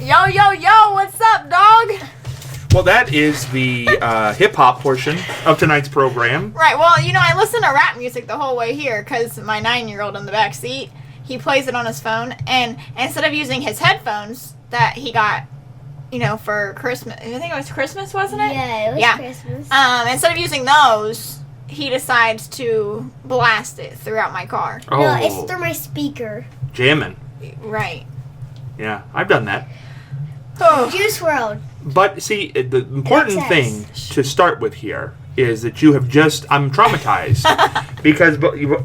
Yo, yo, yo, what's up, dog? Well, that is the hip-hop portion of tonight's program. Right, well, I listen to rap music the whole way here because my 9-year-old in the back seat, he plays it on his phone, and instead of using his headphones that he got, for Christmas, I think it was Christmas, wasn't it? Yeah, it was Christmas. Instead of using those, he decides to blast it throughout my car. Oh, No, it's through my speaker. Jamming. Right. Yeah, I've done that. Oh. Juice WRLD. But, see, the important XS. thing to start with here is that you have I'm traumatized. Because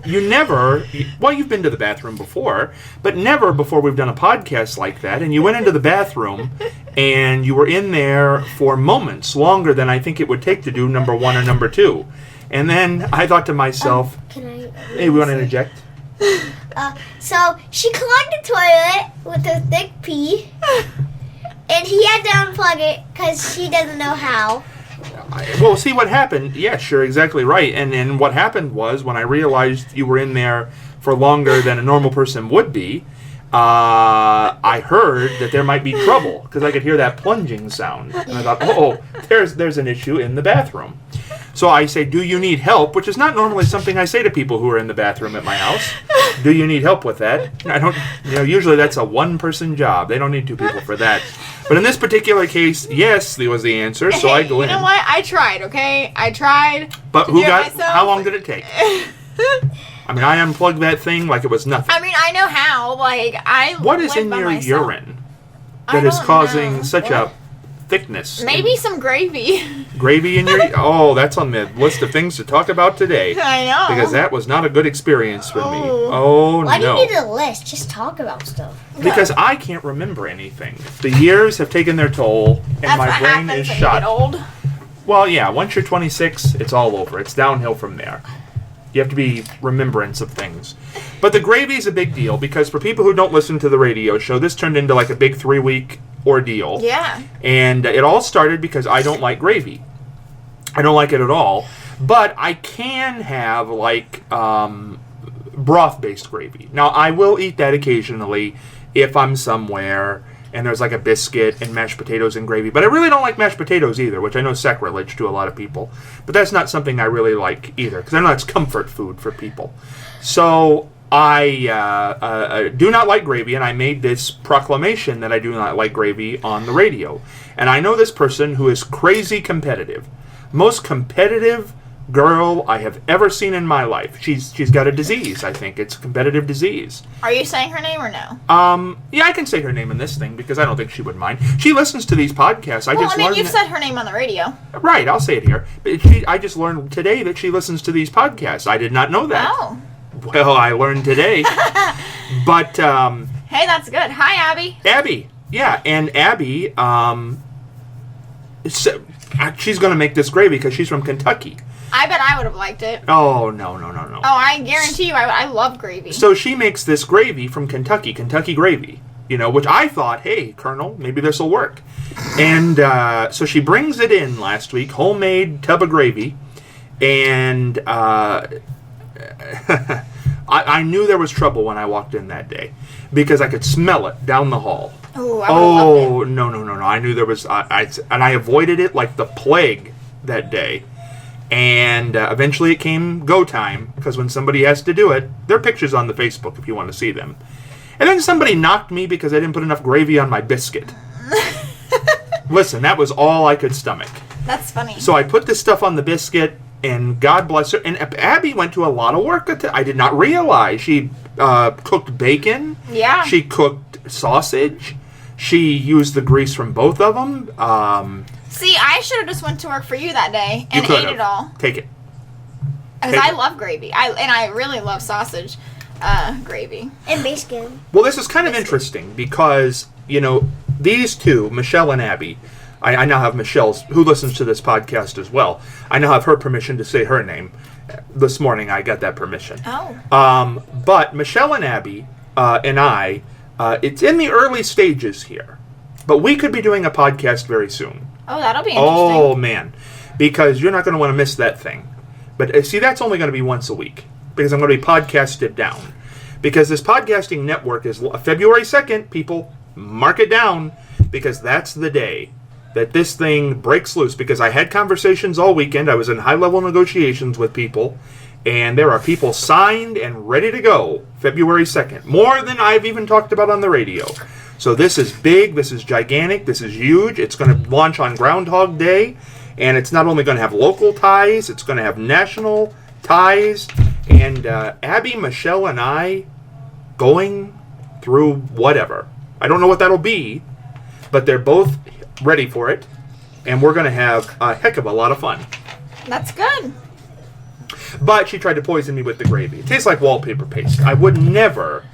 you never, you've been to the bathroom before, but never before we've done a podcast like that, and you went into the bathroom, and you were in there for moments, longer than I think it would take to do number 1 or number 2. And then I thought to myself, hey, we want to interject? So she clogged the toilet with her thick pee, and he had to unplug it because she doesn't know how. Well, see what happened. Yeah, sure, exactly right. And what happened was when I realized you were in there for longer than a normal person would be, I heard that there might be trouble because I could hear that plunging sound. And I thought, there's an issue in the bathroom. So I say, do you need help? Which is not normally something I say to people who are in the bathroom at my house. Do you need help with that? I don't, usually that's a one-person job. They don't need 2 people for that. But in this particular case, yes, was the answer. So I go in. You know what? I tried, okay? I tried. But how long did it take? I mean, I unplugged that thing like it was nothing. I mean, I know how. What is in your urine that is causing such a thickness? Maybe some gravy. Gravy in your... Oh, that's on the list of things to talk about today. I know. Because that was not a good experience for me. Oh, no. Why do you need a list? Just talk about stuff. Because I can't remember anything. The years have taken their toll, and That's my what brain happens is when shot. You get old. Well, yeah, once you're 26, it's all over. It's downhill from there. You have to be remembrance of things. But the gravy is a big deal because for people who don't listen to the radio show, this turned into like a big 3-week ordeal. Yeah. And it all started because I don't like gravy. I don't like it at all. But I can have broth-based gravy. Now, I will eat that occasionally if I'm somewhere and there's like a biscuit and mashed potatoes and gravy. But I really don't like mashed potatoes either, which I know is sacrilege to a lot of people. But that's not something I really like either, because I know it's comfort food for people. So I do not like gravy, and I made this proclamation that I do not like gravy on the radio. And I know this person who is crazy competitive. Most competitive girl I have ever seen in my life. She's got a disease, I think. It's a competitive disease. Are you saying her name or no? Yeah, I can say her name in this thing because I don't think she would mind. She listens to these podcasts. You've said her name on the radio. Right, I'll say it here. But I just learned today that she listens to these podcasts. I did not know that. Oh. Well, I learned today. But, hey, that's good. Hi, Abby. Abby. Yeah, and Abby, she's going to make this gravy because she's from Kentucky. I bet I would have liked it. Oh, no. Oh, I guarantee you, I love gravy. So she makes this gravy from Kentucky gravy, which I thought, hey, Colonel, maybe this will work. And so she brings it in last week, homemade tub of gravy, and I knew there was trouble when I walked in that day because I could smell it down the hall. Oh, no. I knew there was, and I avoided it like the plague that day. And eventually it came go time, because when somebody has to do it, there are pictures on the Facebook if you want to see them. And then somebody knocked me because I didn't put enough gravy on my biscuit. Listen, that was all I could stomach. That's funny. So I put this stuff on the biscuit, and God bless her. And Abby went to a lot of work. I did not realize. She cooked bacon. Yeah. She cooked sausage. She used the grease from both of them. See, I should have just went to work for you that day and ate it all. Take it. Because I love gravy. I really love sausage gravy. And bacon. Well, this is kind of interesting because, these two, Michelle and Abby, I now have Michelle's, who listens to this podcast as well. I now have her permission to say her name. This morning I got that permission. Oh. But Michelle and Abby and I, it's in the early stages here. But we could be doing a podcast very soon. Oh, that'll be interesting. Oh, man. Because you're not going to want to miss that thing. But see, that's only going to be once a week. Because I'm going to be podcasted down. Because this podcasting network is February 2nd, people, mark it down, because that's the day that this thing breaks loose. Because I had conversations all weekend. I was in high-level negotiations with people, and there are people signed and ready to go February 2nd. More than I've even talked about on the radio. So this is big, this is gigantic, this is huge. It's going to launch on Groundhog Day, and it's not only going to have local ties, it's going to have national ties. And Abby, Michelle, and I going through whatever. I don't know what that'll be, but they're both ready for it, and we're going to have a heck of a lot of fun. That's good. But she tried to poison me with the gravy. It tastes like wallpaper paste. I would never,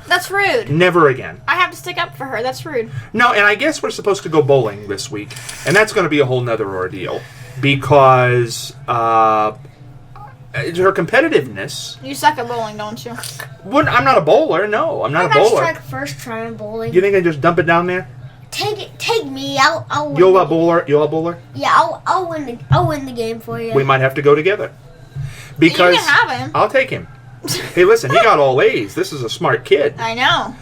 That's rude. never again. I have to stick up for her. That's rude. No, and I guess we're supposed to go bowling this week, and that's going to be a whole nother ordeal, because her competitiveness... You suck at bowling, don't you? I'm not a bowler, no. I'm not a bowler. I first try on bowling. You think I just dump it down there? Take me. I'll win. You'll a bowler? You'll a bowler? Yeah, I'll win the game for you. We might have to go together. Because You can have him. I'll take him. Hey, listen, he got all A's. This is a smart kid. I know.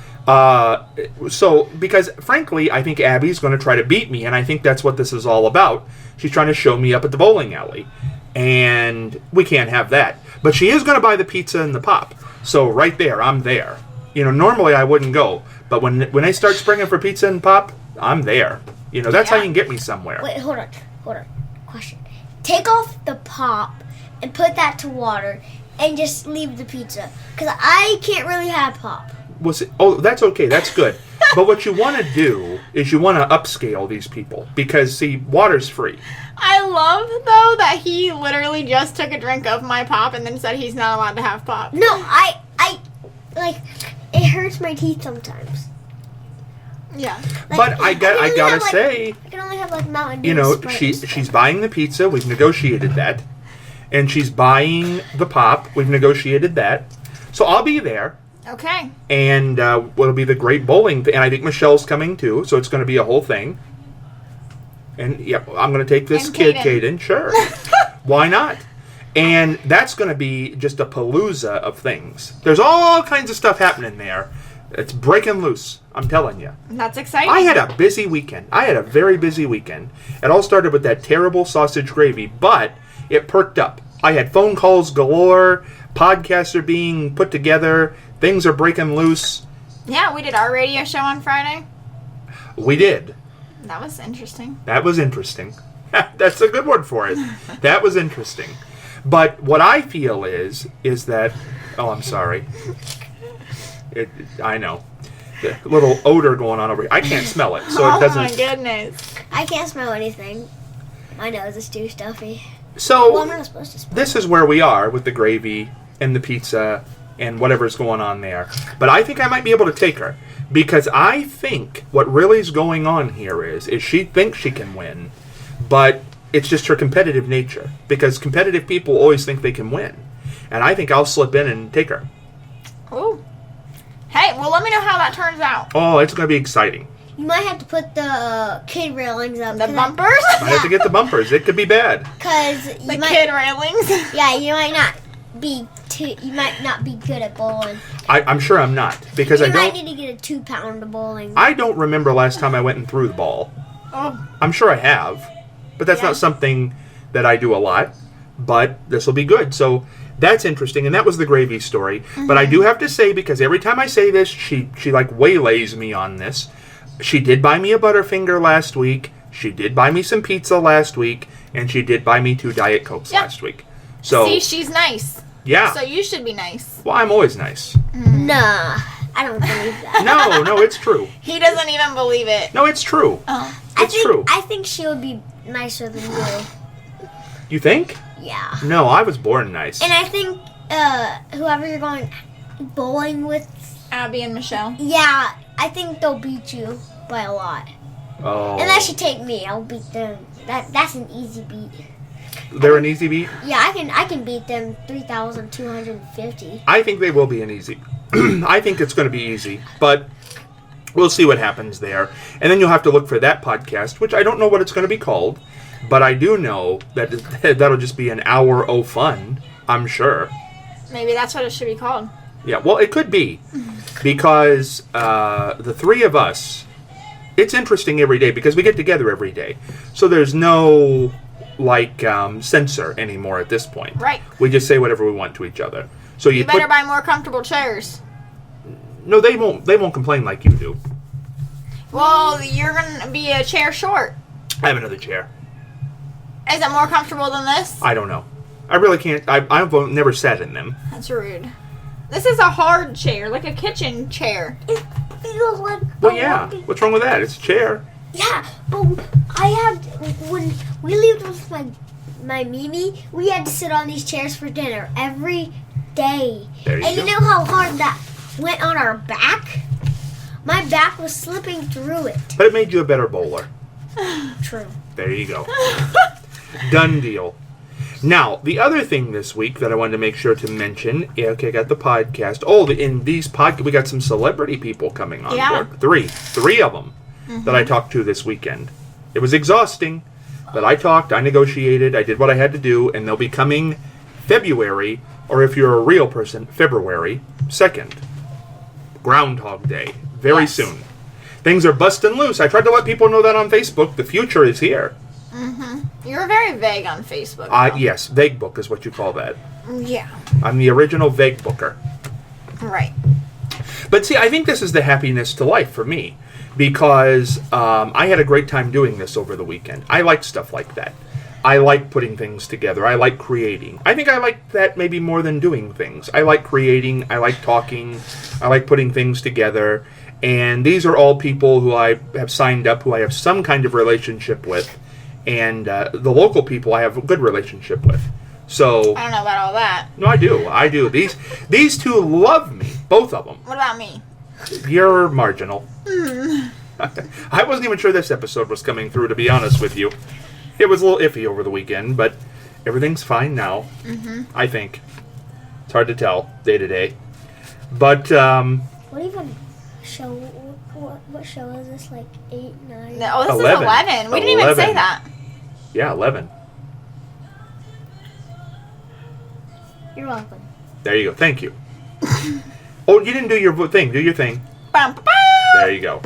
Because frankly, I think Abby's going to try to beat me, and I think that's what this is all about. She's trying to show me up at the bowling alley, and we can't have that. But she is going to buy the pizza and the pop. So right there, I'm there. Normally I wouldn't go, but when they start springing for pizza and pop, I'm there. That's how you can get me somewhere. Wait, hold on. Question. Take off the pop and put that to water and just leave the pizza. Because I can't really have pop. Oh, that's okay. That's good. But what you want to do is you want to upscale these people. Because, see, water's free. I love, though, that he literally just took a drink of my pop and then said he's not allowed to have pop. No, I it hurts my teeth sometimes. Yeah. But I gotta say, I can only have Mountain Dew. Sprite and stuff. she's buying the pizza. We've negotiated that. And she's buying the pop. We've negotiated that. So I'll be there. Okay. And it'll be the great bowling thing. And I think Michelle's coming too, so it's going to be a whole thing. And yeah, I'm going to take this And kid, Caden. Caden. Sure. Why not? And that's going to be just a palooza of things. There's all kinds of stuff happening there. It's breaking loose, I'm telling you. That's exciting. I had a busy weekend. I had a very busy weekend. It all started with that terrible sausage gravy, but it perked up. I had phone calls galore. Podcasts are being put together. Things are breaking loose. Yeah, we did our radio show on Friday. We did. That was interesting. That was interesting. That's a good word for it. That was interesting. But what I feel is that... Oh, I'm sorry. I know. The little odor going on over here. I can't smell it, so it doesn't... Oh my goodness. I can't smell anything. My nose is too stuffy. So, Well, I'm not supposed to smell. this is where we are with the gravy and the pizza and whatever's going on there. But I think I might be able to take her. Because I think what really is going on here is she thinks she can win, but it's just her competitive nature. Because competitive people always think they can win. And I think I'll slip in and take her. Ooh. Hey, well, let me know how that turns out. Oh, it's going to be exciting. You might have to put the kid railings up. The bumpers? I have to get the bumpers. It could be bad. Because The kid railings? Yeah, you might not be good at bowling. I'm sure I'm not. Because You I might don't... need to get a 2-pound of bowling. I don't remember last time I went and threw the ball. Oh. I'm sure I have, but that's Yeah. not something that I do a lot. But this will be good. So that's interesting, and that was the gravy story. But I do have to say, because every time I say this, she like waylays me on this. She did buy me a Butterfinger last week. She did buy me some pizza last week, and she did buy me 2 Diet Cokes Yeah. last week. So See, she's nice. yeah, So you should be nice. well, I'm always nice. Nah, I don't believe that. No, it's true. He doesn't even believe it. No, it's true. Oh. It's true. I think she would be nicer than you. You think? Yeah. No, I was born nice. And I think whoever you're going bowling with, Abby and Michelle. yeah, I think they'll beat you by a lot. Oh, Unless you take me, I'll beat them. That's an easy beat. they're an easy beat. Yeah, I can beat them 3,250. I think they will be an easy. I think it's going to be easy, but we'll see what happens there. And then you'll have to look for that podcast, which I don't know what it's going to be called, but I do know that that'll just be an hour of fun, I'm sure. Maybe that's what it should be called. Yeah, well, it could be, because the three of us it's interesting every day because we get together every day. So there's no censor anymore at this point. Right. We just say whatever we want to each other. So You better buy more comfortable chairs. No, they won't. They won't complain like you do. Well, you're gonna be a chair short. I have another chair. Is it more comfortable than this? I don't know. I really can't. I've never sat in them. That's rude. This is a hard chair, like a kitchen chair. It feels like. Well, yeah. What's wrong with that? It's a chair. Yeah, but I had when we lived with my Mimi, we had to sit on these chairs for dinner every day. There you and go. you know how hard that went on our back? My back was slipping through it. But it made you a better bowler. True. There you go. Done deal. Now, the other thing this week that I wanted to make sure to mention, okay, I got the podcast. Oh, in these podcasts, we got some celebrity people coming on Yeah. board. Three of them that I talked to this weekend. It was exhausting, but I talked, I negotiated, I did what I had to do, and they'll be coming February, or if you're a real person, February 2nd. Groundhog Day. Very Yes. soon. Things are busting loose. I tried to let people know that on Facebook. The future is here. You're very vague on Facebook. though. Yes, vague book is what you call that. Yeah. I'm the original vague booker. Right. But see, I think this is the happiness to life for me because I had a great time doing this over the weekend. I like stuff like that. I like putting things together. I like creating. I think I like that maybe more than doing things. I like creating. I like talking. I like putting things together. And these are all people who I have signed up, who I have some kind of relationship with. And the local people I have a good relationship with. So, I don't know about all that. no, I do. I do. These two love me, both of them. What about me? You're marginal. I wasn't even sure this episode was coming through, to be honest with you. It was a little iffy over the weekend, but everything's fine now. I think. It's hard to tell day to day. But, What even show? What show is this? Like 8, 9? No, this 11. is 11. We didn't even say 11. that. yeah, 11. You're welcome. There you go. Thank you. Oh, you didn't do your thing. Do your thing. Bum, ba, ba. There you go.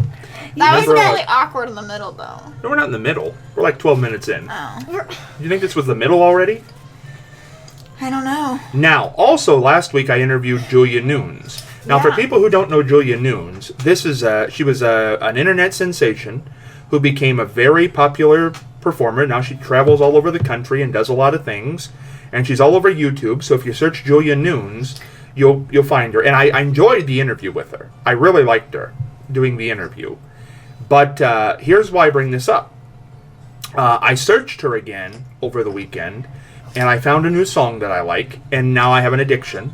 That was Remember, really awkward in the middle, though. No, we're not in the middle. We're like 12 minutes in. Oh. You think this was the middle already? I don't know. Now, also last week I interviewed Julia Nunes. Now, for Yeah. people who don't know Julia Nunes, she was an internet sensation who became a very popular performer. Now she travels all over the country and does a lot of things, and she's all over YouTube. So if you search Julia Nunes, you'll find her. And I enjoyed the interview with her. I really liked her doing the interview. But here's why I bring this up. I searched her again over the weekend, and I found a new song that I like, and now I have an addiction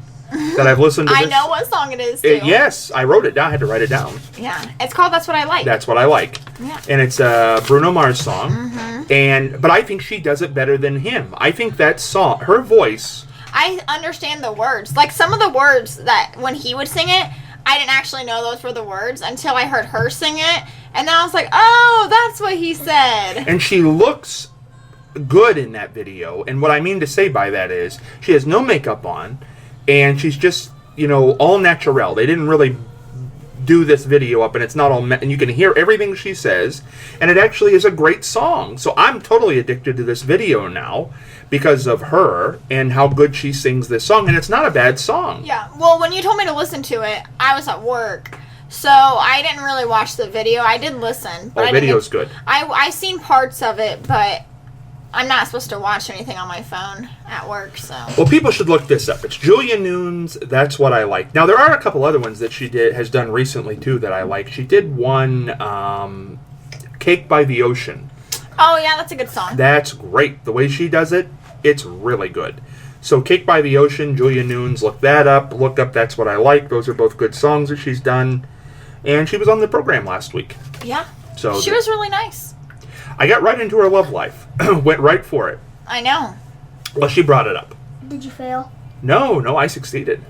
that I've listened to. I this. know what song it is, too. Yes, I wrote it down. I had to write it down. Yeah. It's called That's What I Like. That's what I like. Yeah. And it's a Bruno Mars song. But I think she does it better than him. I think that song, her voice. I understand the words. Like, some of the words that when he would sing it, I didn't actually know those were the words until I heard her sing it. And then I was like, oh, that's what he said. And she looks good in that video. And what I mean to say by that is she has no makeup on. And she's just, all natural. They didn't really do this video up, and it's not all... and you can hear everything she says. And it actually is a great song. So I'm totally addicted to this video now because of her and how good she sings this song. And it's not a bad song. Yeah. Well, when you told me to listen to it, I was at work. So I didn't really watch the video. I did listen. But Oh, I didn't video's good. I seen parts of it, but I'm not supposed to watch anything on my phone at work, so. Well, people should look this up. It's Julia Nunes. That's what I like. Now, there are a couple other ones that she has done recently, too, that I like. She did one, Cake by the Ocean. Oh, yeah, that's a good song. That's great. The way she does it, it's really good. So, Cake by the Ocean, Julia Nunes, look that up. Look up That's What I Like. Those are both good songs that she's done. And she was on the program last week. Yeah. So She was really nice. I got right into her love life. Went right for it. I know. Well, she brought it up. Did you fail? No, I succeeded.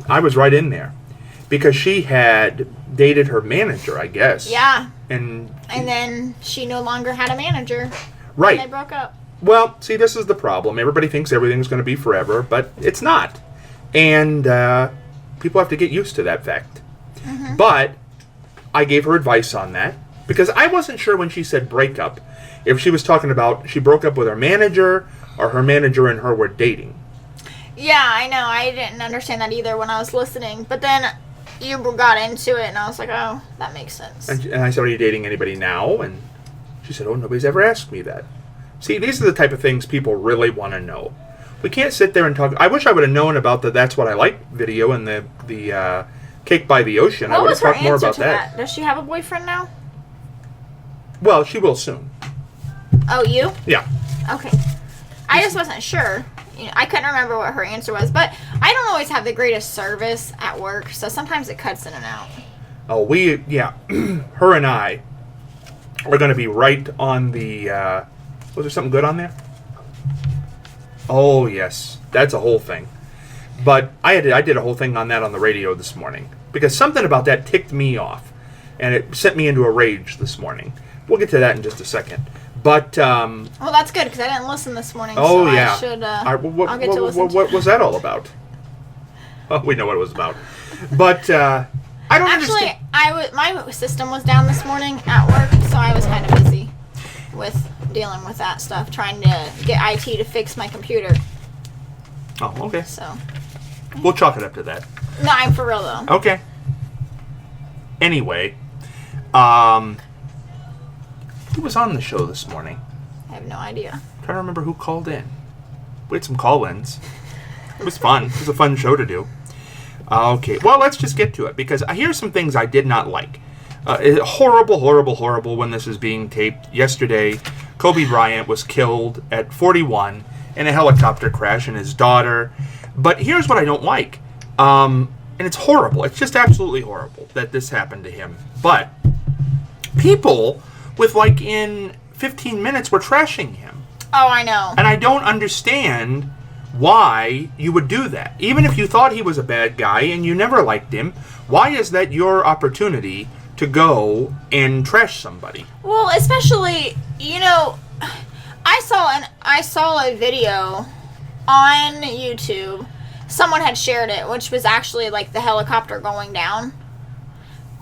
I was right in there. Because she had dated her manager, I guess. Yeah. And then she no longer had a manager. right. They broke up. Well, see, this is the problem. Everybody thinks everything's going to be forever, but it's not. And people have to get used to that fact. But I gave her advice on that because I wasn't sure when she said breakup if she was talking about she broke up with her manager or her manager and her were dating. Yeah, I know. I didn't understand that either when I was listening. But then you got into it, and I was like, oh, that makes sense. And I said, are you dating anybody now? And she said, oh, nobody's ever asked me that. See, these are the type of things people really want to know. We can't sit there and talk. I wish I would have known about the That's What I Like video and the Cake by the Ocean. What I would was have her talked more answer about to that. that? Does she have a boyfriend now? Well, she will soon. Oh, you? Yeah. Okay. I just wasn't sure. I couldn't remember what her answer was, but I don't always have the greatest service at work, so sometimes it cuts in and out. Oh, her and I are going to be right on the, was there something good on there? Oh, yes. That's a whole thing. But I did a whole thing on that on the radio this morning, because something about that ticked me off, and it sent me into a rage this morning. We'll get to that in just a second. But, well, that's good, because I didn't listen this morning, oh, so yeah. I should, I'll get to listen what was that all about? Oh, we know what it was about. But, I don't Actually, understand. my system was down this morning at work, so I was kind of busy with dealing with that stuff, trying to get IT to fix my computer. Oh, okay. So, We'll chalk it up to that. no, I'm for real though. Okay. Anyway, who was on the show this morning? I have no idea. I'm trying to remember who called in. We had some call-ins. It was fun. It was a fun show to do. Okay, well, let's just get to it, because here's some things I did not like. Horrible when this is being taped. Yesterday, Kobe Bryant was killed at 41 in a helicopter crash, and his daughter. But here's what I don't like. And it's horrible. It's just absolutely horrible that this happened to him. But people in 15 minutes were trashing him. Oh, I know. And I don't understand why you would do that. Even if you thought he was a bad guy and you never liked him, why is that your opportunity to go and trash somebody? Well, especially, I saw a video on YouTube. Someone had shared it, which was actually like the helicopter going down.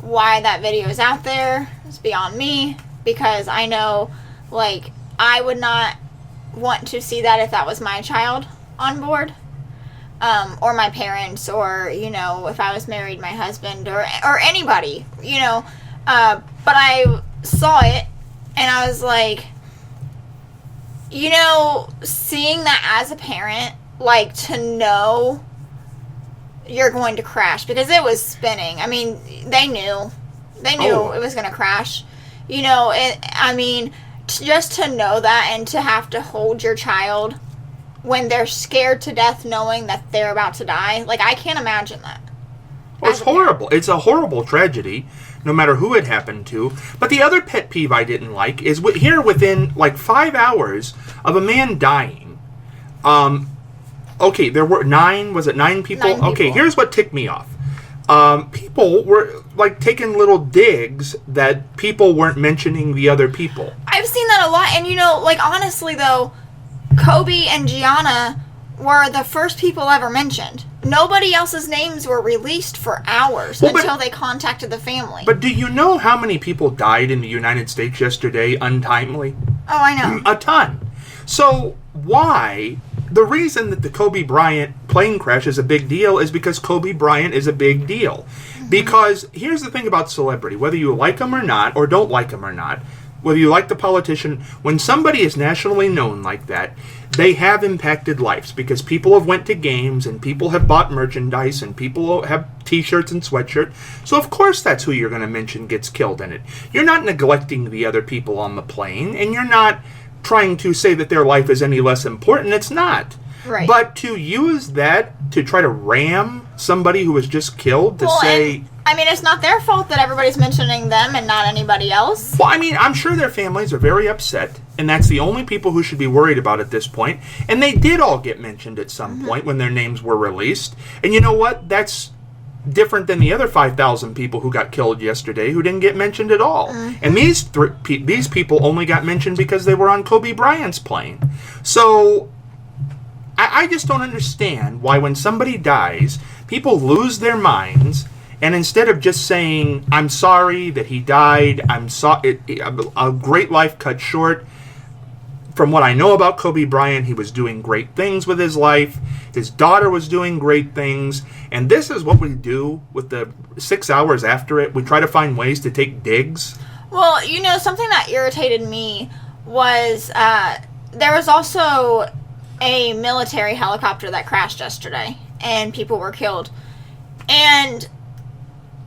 Why that video is out there is beyond me, because I know, I would not want to see that if that was my child on board, or my parents, or, if I was married, my husband, or anybody, but I saw it, and I was like, seeing that as a parent, to know you're going to crash, because it was spinning. I mean, they knew it was going to crash, just to know that, and to have to hold your child when they're scared to death knowing that they're about to die. I can't imagine that. Well, it's horrible. It's a horrible tragedy, no matter who it happened to. But the other pet peeve I didn't like is here within 5 hours of a man dying. Okay, there were 9. Was it 9 people? 9 people. Okay, here's what ticked me off. People were taking little digs that people weren't mentioning the other people. I've seen that a lot, and honestly though, Kobe and Gianna were the first people ever mentioned. Nobody else's names were released for hours until they contacted the family. But do you know how many people died in the United States yesterday untimely? Oh, I know. A ton. So why? The reason that the Kobe Bryant plane crash is a big deal is because Kobe Bryant is a big deal. Mm-hmm. Because here's the thing about celebrity, whether you like them or not, or don't like them or not, whether you like the politician, when somebody is nationally known like that, they have impacted lives, because people have went to games, and people have bought merchandise, and people have t-shirts and sweatshirts. So of course that's who you're going to mention gets killed in it. You're not neglecting the other people on the plane, and you're not trying to say that their life is any less important. It's not. Right. But to use that to try to ram somebody who was just killed to say... it's not their fault that everybody's mentioning them and not anybody else. Well, I'm sure their families are very upset, and that's the only people who should be worried about at this point. And they did all get mentioned at some point when their names were released. And you know what? That's different than the other 5,000 people who got killed yesterday who didn't get mentioned at all. And these people only got mentioned because they were on Kobe Bryant's plane. So I just don't understand why when somebody dies, people lose their minds And instead of just saying, I'm sorry that he died, a great life cut short. From what I know about Kobe Bryant, he was doing great things with his life. His daughter was doing great things. And this is what we do with the 6 hours after it. We try to find ways to take digs. Well, something that irritated me was there was also a military helicopter that crashed yesterday, and people were killed. And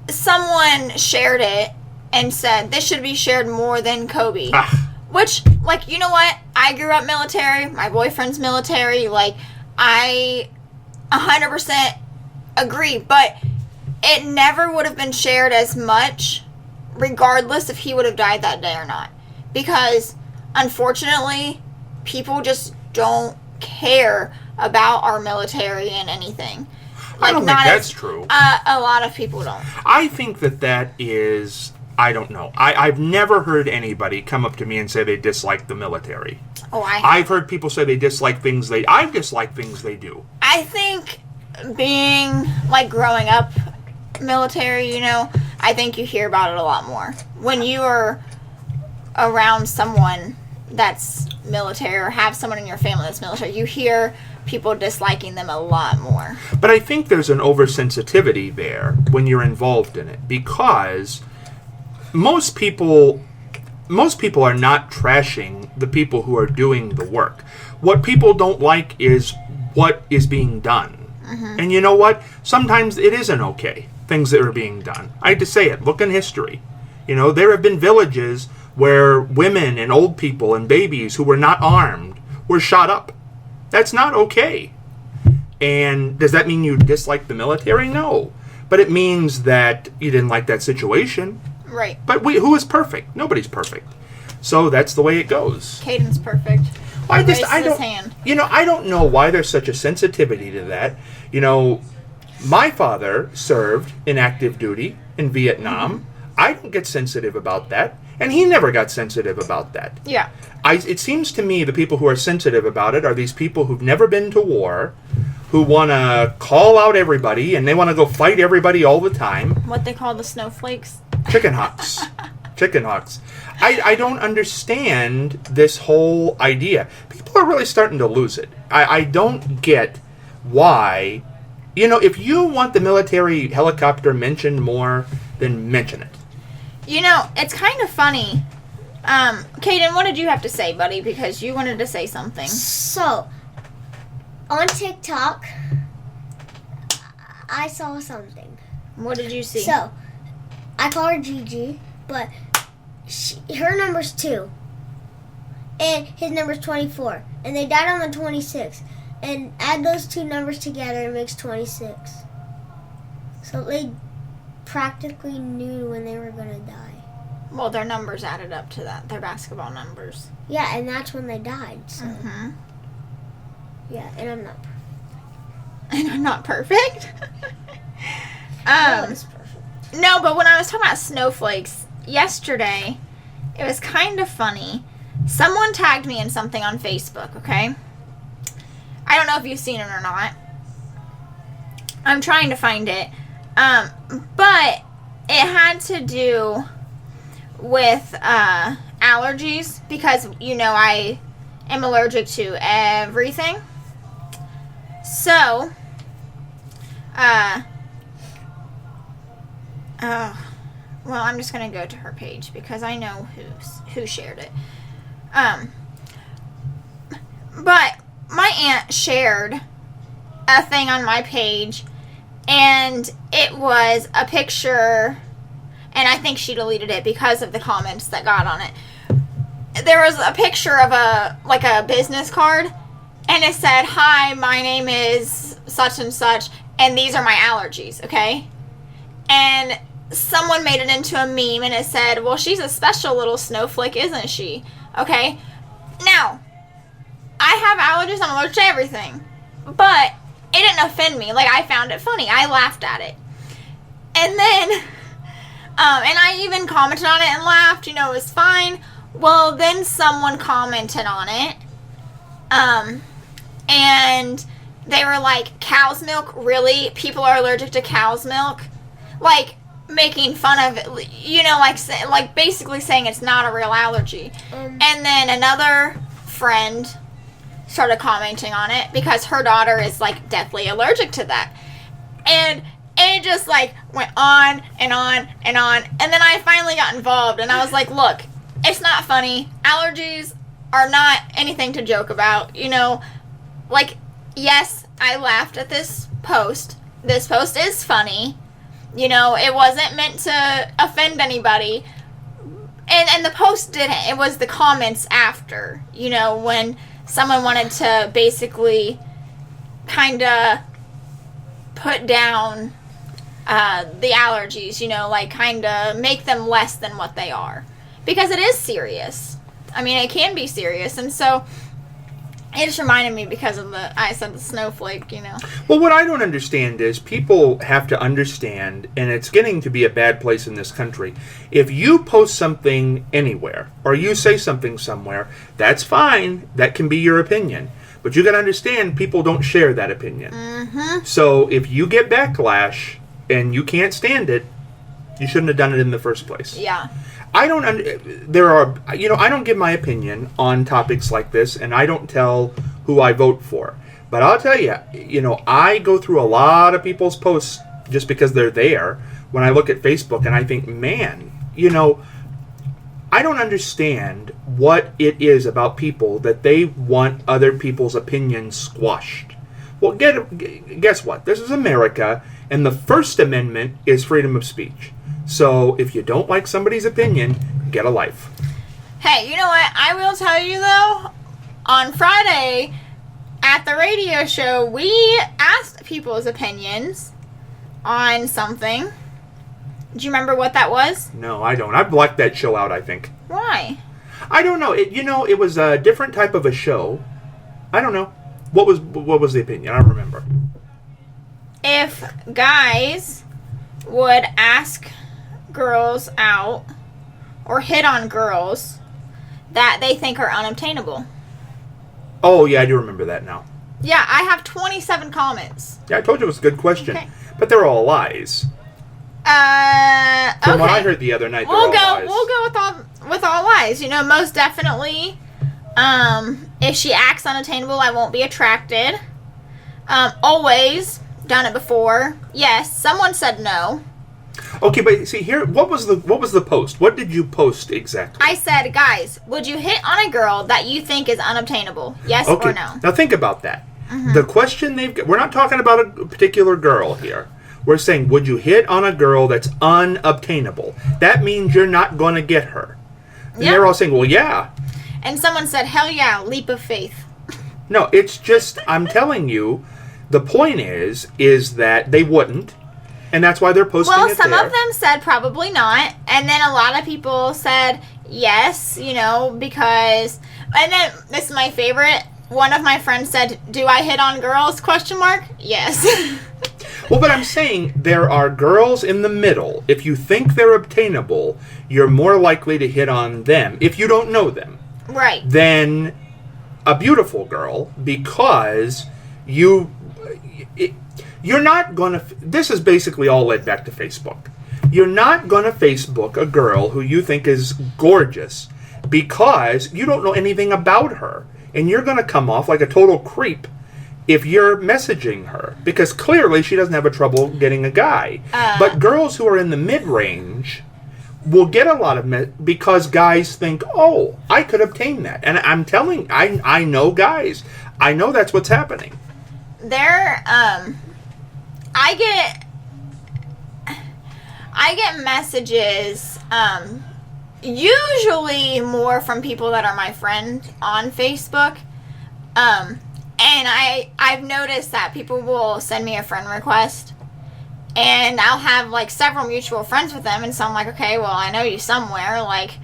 someone shared it and said, this should be shared more than Kobe. Which, you know what? I grew up military. My boyfriend's military. I 100% agree. But it never would have been shared as much, regardless if he would have died that day or not. Because, unfortunately, people just don't care about our military and anything. I don't think that's true. A lot of people don't. I think that is... I don't know. I've never heard anybody come up to me and say they dislike the military. Oh, I've heard people say they dislike things I dislike things they do. I think being, growing up military, I think you hear about it a lot more. When you are around someone that's military or have someone in your family that's military, you hear people disliking them a lot more. But I think there's an oversensitivity there when you're involved in it, because most people are not trashing the people who are doing the work. What people don't like is what is being done. Mm-hmm. And you know what? Sometimes it isn't okay, things that are being done. I hate to say it. Look in history. There have been villages where women and old people and babies who were not armed were shot up. That's not okay. And does that mean you dislike the military? No. But it means that you didn't like that situation. Right. But who is perfect? Nobody's perfect. So that's the way it goes. Caden's perfect. I don't know why there's such a sensitivity to that. My father served in active duty in Vietnam. Mm-hmm. I don't get sensitive about that. And he never got sensitive about that. Yeah. It seems to me the people who are sensitive about it are these people who've never been to war, who want to call out everybody, and they want to go fight everybody all the time. What they call the snowflakes? Chicken hawks. Chicken hawks. I don't understand this whole idea. People are really starting to lose it. I don't get why. If you want the military helicopter mentioned more, then mention it. It's kind of funny. Caden, what did you have to say, buddy? Because you wanted to say something. So, on TikTok, I saw something. What did you see? So, I call her Gigi, but her number's 2. And his number's 24. And they died on the 26th. And add those two numbers together, it makes 26. So they practically knew when they were going to die. Well, their numbers added up to that. Their basketball numbers. Yeah, and that's when they died. So. Mm-hmm. Yeah, and I'm not perfect. And I'm not perfect? No one's perfect. No, but when I was talking about snowflakes, yesterday, it was kind of funny. Someone tagged me in something on Facebook, okay? I don't know if you've seen it or not. I'm trying to find it. But it had to do with allergies because, I am allergic to everything. So, well, I'm just going to go to her page because I know who shared it. But my aunt shared a thing on my page, and it was a picture, and I think she deleted it because of the comments that got on it. There was a picture of a business card, and it said, "Hi, my name is such and such, and these are my allergies," okay? And someone made it into a meme, and it said, "Well, she's a special little snowflake, isn't she?" Okay? Now, I have allergies. I'm allergic to everything. But it didn't offend me. I found it funny. I laughed at it. And then, and I even commented on it and laughed. It was fine. Well, then someone commented on it. And they were like, cow's milk? Really? People are allergic to cow's milk? like making fun of it, you know, like basically saying it's not a real allergy. And then another friend started commenting on it because her daughter is like deathly allergic to that. And it just like went on and on and on. And then I finally got involved and I was like, look, it's not funny. Allergies are not anything to joke about. You know, like, yes, I laughed at this post. This post is funny. You know, it wasn't meant to offend anybody. And the post didn't. It was the comments after, you know, when someone wanted to basically kind of put down the allergies, you know, like kind of make them less than what they are. Because it is serious. I mean, it can be serious. And so it just reminded me because of I said the snowflake, you know. Well, what I don't understand is people have to understand, and it's getting to be a bad place in this country. If you post something anywhere, or you say something somewhere, that's fine. That can be your opinion. But you got to understand, people don't share that opinion. Mm-hmm. So if you get backlash and you can't stand it, you shouldn't have done it in the first place. Yeah. I don't give my opinion on topics like this, and I don't tell who I vote for. But I'll tell you, you know, I go through a lot of people's posts just because they're there when I look at Facebook, and I think, man, you know, I don't understand what it is about people that they want other people's opinions squashed. Well, guess what? This is America, and the First Amendment is freedom of speech. So if you don't like somebody's opinion, get a life. Hey, you know what? I will tell you, though, on Friday at the radio show, we asked people's opinions on something. Do you remember what that was? No, I don't. I blacked that show out, I think. Why? I don't know. It was a different type of a show. I don't know. What was the opinion? I don't remember. If guys would ask girls out or hit on girls that they think are unobtainable. Oh, yeah, I do remember that now. Yeah, I have 27 comments. Yeah, I told you it was a good question. Okay. But they're all lies. From what I heard the other night, We'll go with all lies. You know, most definitely, if she acts unattainable, I won't be attracted. Always done it before. Yes, someone said no. Okay, but see here, what was the post? What did you post exactly? I said, guys, would you hit on a girl that you think is unobtainable? Yes or no? Now think about that. Mm-hmm. The question we're not talking about a particular girl here. We're saying, would you hit on a girl that's unobtainable? That means you're not going to get her. And they're all saying, well, yeah. And someone said, hell yeah, leap of faith. No, it's just, I'm telling you, the point is that they wouldn't. And that's why they're posting it there. Well, some of them said probably not. And then a lot of people said yes, you know, because... And then, this is my favorite. One of my friends said, do I hit on girls? ? Yes. Well, but I'm saying there are girls in the middle. If you think they're obtainable, you're more likely to hit on them if you don't know them. Right. Than a beautiful girl, because you're not going to... This is basically all led back to Facebook. You're not going to Facebook a girl who you think is gorgeous because you don't know anything about her. And you're going to come off like a total creep if you're messaging her. Because clearly she doesn't have a trouble getting a guy. But girls who are in the mid-range will get a lot of... because guys think, oh, I could obtain that. And I'm telling... I know guys. I know that's what's happening. I get messages, usually more from people that are my friend on Facebook, and I've noticed that people will send me a friend request, and I'll have, like, several mutual friends with them, and so I'm like, okay, well, I know you somewhere, like,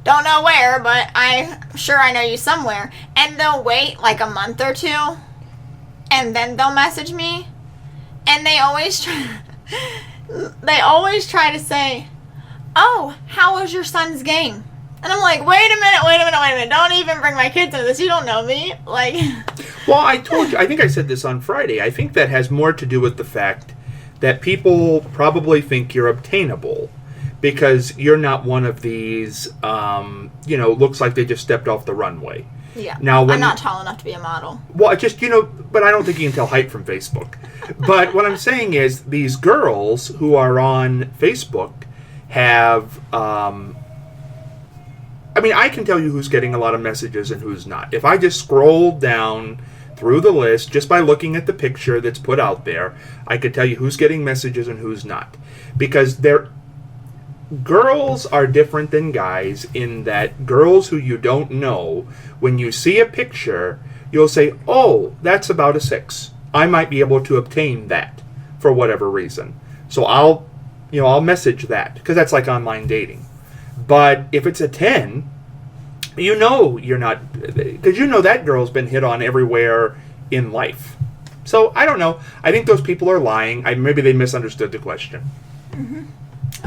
don't know where, but I'm sure I know you somewhere, and they'll wait, like, a month or two, and then they'll message me, and they always try to say, oh, how was your son's game? And I'm like, wait a minute. Don't even bring my kids into this. You don't know me. Like, well, I told you, I think I said this on Friday. I think that has more to do with the fact that people probably think you're obtainable because you're not one of these, looks like they just stepped off the runway. Yeah. Now, I'm not tall enough to be a model. Well, but I don't think you can tell height from Facebook. But what I'm saying is these girls who are on Facebook have, I can tell you who's getting a lot of messages and who's not. If I just scroll down through the list, just by looking at the picture that's put out there, I could tell you who's getting messages and who's not. Because girls are different than guys in that girls who you don't know, when you see a picture, you'll say, oh, that's about a 6. I might be able to obtain that for whatever reason. So I'll message that, because that's like online dating. But if it's a 10, you're not, because that girl's been hit on everywhere in life. So I don't know. I think those people are lying. Maybe they misunderstood the question. Mm-hmm.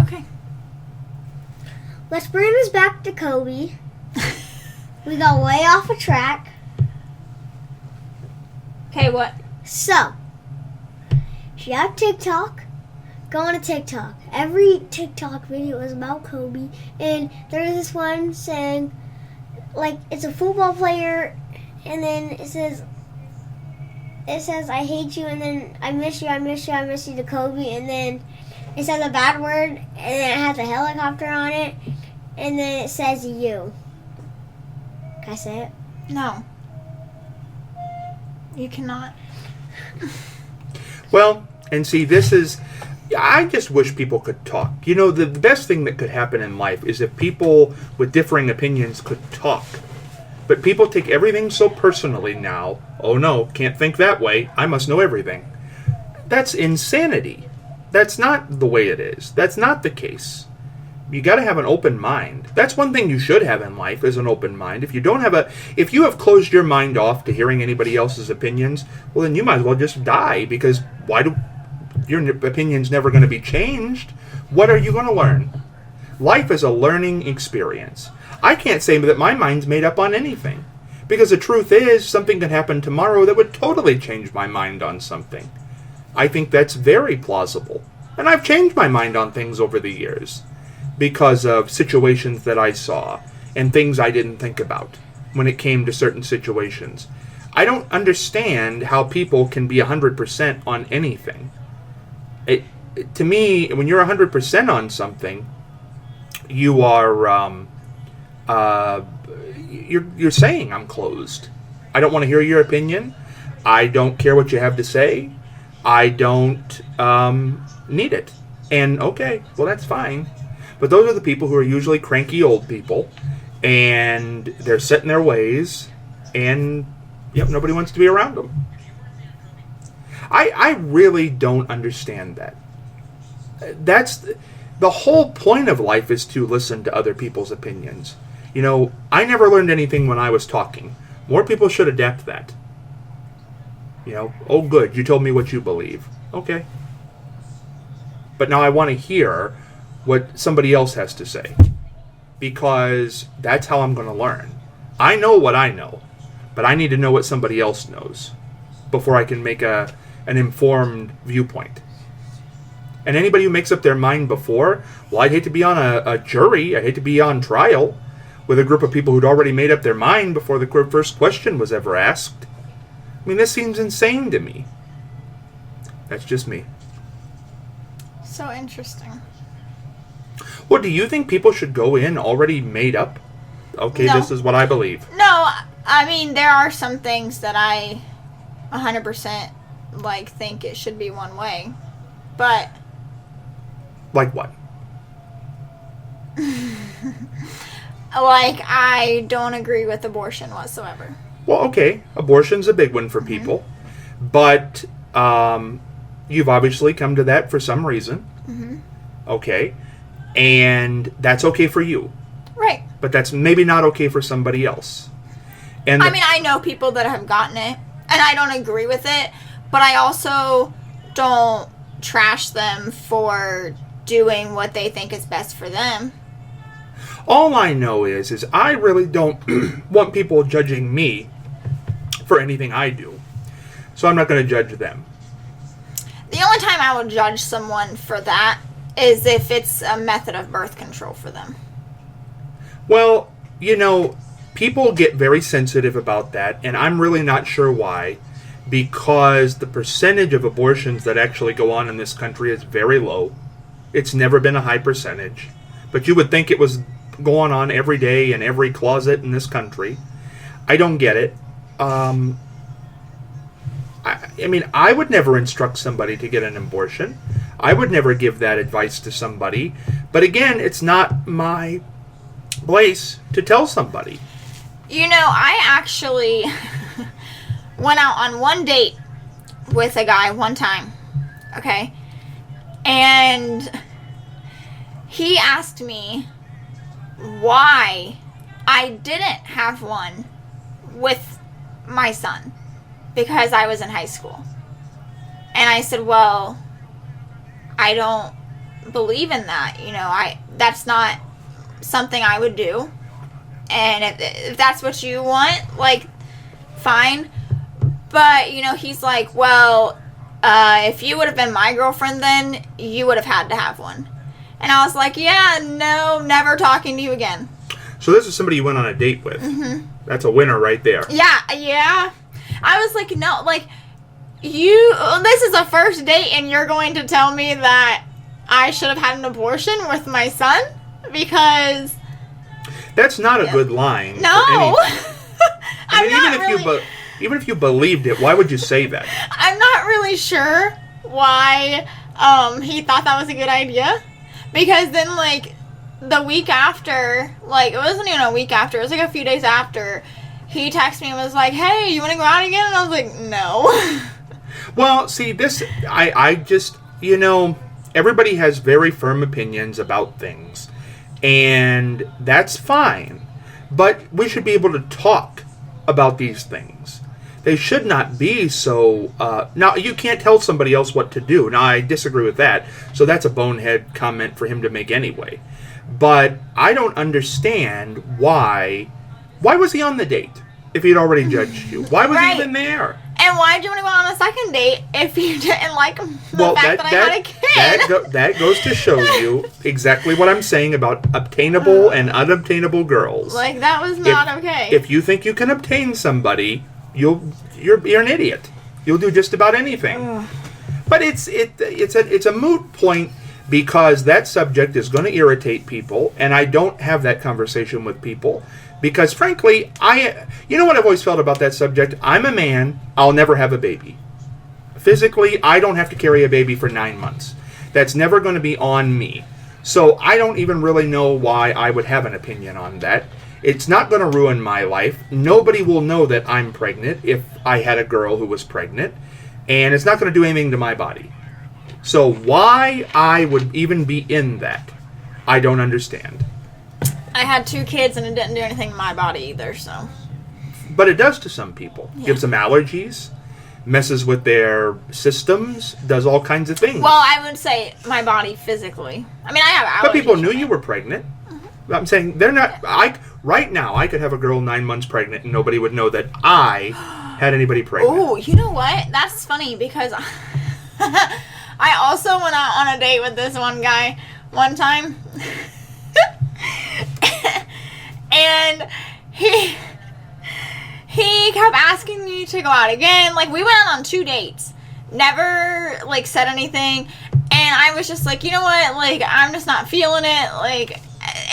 Okay. Let's bring this back to Kobe. We got way off a track. Okay, what? So, if you have TikTok, go on to TikTok. Every TikTok video is about Kobe. And there's this one saying, like, it's a football player, and then it says, I hate you, and then I miss you to Kobe, and then it says a bad word, and then it has a helicopter on it, and then it says you. Can I say it? No. You cannot. Well, and see, I just wish people could talk. The best thing that could happen in life is if people with differing opinions could talk. But people take everything so personally now. Oh no, can't think that way. I must know everything. That's insanity. That's not the way it is. That's not the case. You got to have an open mind. That's one thing you should have in life, is an open mind. If you have closed your mind off to hearing anybody else's opinions, well, then you might as well just die, because your opinion's never going to be changed. What are you going to learn? Life is a learning experience. I can't say that my mind's made up on anything, because the truth is something can happen tomorrow that would totally change my mind on something. I think that's very plausible. And I've changed my mind on things over the years because of situations that I saw and things I didn't think about when it came to certain situations. I don't understand how people can be 100% on anything. To me, when you're 100% on something, you are you're saying I'm closed. I don't want to hear your opinion. I don't care what you have to say. I don't need it. And okay, well, that's fine. But those are the people who are usually cranky old people, and they're set in their ways, and nobody wants to be around them. I really don't understand that. That's the whole point of life, is to listen to other people's opinions. I never learned anything when I was talking. More people should adapt that. Oh good, you told me what you believe. Okay. But now I want to hear what somebody else has to say, because that's how I'm going to learn. I know what I know, but I need to know what somebody else knows before I can make an informed viewpoint. And anybody who makes up their mind before, well, I'd hate to be on a jury, I'd hate to be on trial with a group of people who'd already made up their mind before the first question was ever asked. I mean, this seems insane to me. That's just me. So interesting. Well, do you think people should go in already made up? Okay, No. This is what I believe. No, I mean, there are some things that I 100% think it should be one way. But Like what? I don't agree with abortion whatsoever. Well, okay, abortion's a big one for people, but you've obviously come to that for some reason. Mm-hmm. Okay, and that's okay for you, Right. but that's maybe not okay for somebody else. And I know people that have gotten it, and I don't agree with it, but I also don't trash them for doing what they think is best for them. all I know is I really don't want people judging me for anything I do, so I'm not going to judge them. The only time I would judge someone for that is if it's a method of birth control for them. Well, people get very sensitive about that, and I'm really not sure why, because the percentage of abortions that actually go on in this country is very low. It's never been a high percentage. But you would think it was going on every day in every closet in this country. I don't get it. I would never instruct somebody to get an abortion. I would never give that advice to somebody. But again, it's not my place to tell somebody. I actually went out on one date with a guy one time, okay? And he asked me why I didn't have one with my son because I was in high school. And I said, well, I don't believe in that. That's not something I would do. And if that's what you want, fine. But, he's like, well, if you would have been my girlfriend then, you would have had to have one. And I was like, yeah, no, never talking to you again. So this is somebody you went on a date with. Mm-hmm. That's a winner right there. Yeah. I was like, no, this is a first date and you're going to tell me that I should have had an abortion with my son? Because... That's not a good line. No. Even if you believed it, why would you say that? I'm not really sure why he thought that was a good idea. Because then, the week after, it wasn't even a week after, it was a few days after, he texted me and was like, hey, you want to go out again? And I was like, no. Well, see, I just, everybody has very firm opinions about things. And that's fine. But we should be able to talk about these things. They should not be so... now, you can't tell somebody else what to do. Now, I disagree with that. So that's a bonehead comment for him to make anyway. But I don't understand why... Why was he on the date if he'd already judged you? Why was he even there? And why did you want to go on a second date if you didn't like the fact that I had a kid? That goes to show you exactly what I'm saying about obtainable and unobtainable girls. That was not okay. If you think you can obtain somebody, you're an idiot. You'll do just about anything. But it's a moot point because that subject is going to irritate people, and I don't have that conversation with people. Because, frankly, you know what I've always felt about that subject? I'm a man. I'll never have a baby. Physically, I don't have to carry a baby for 9 months. That's never going to be on me. So I don't even really know why I would have an opinion on that. It's not going to ruin my life. Nobody will know that I'm pregnant if I had a girl who was pregnant. And it's not going to do anything to my body. So why I would even be in that, I don't understand. I had 2 kids and it didn't do anything to my body either, so. But it does to some people. Yeah. Gives them allergies, messes with their systems, does all kinds of things. Well, I would say my body physically. I have allergies. But people knew you were pregnant. Mm-hmm. I'm saying they're not... Right now, I could have a girl 9 months pregnant and nobody would know that I had anybody pregnant. Oh, you know what? That's funny because I also went out on a date with this one guy one time. And he kept asking me to go out again. We went out on 2 dates. Never, said anything. And I was just like, you know what? I'm just not feeling it.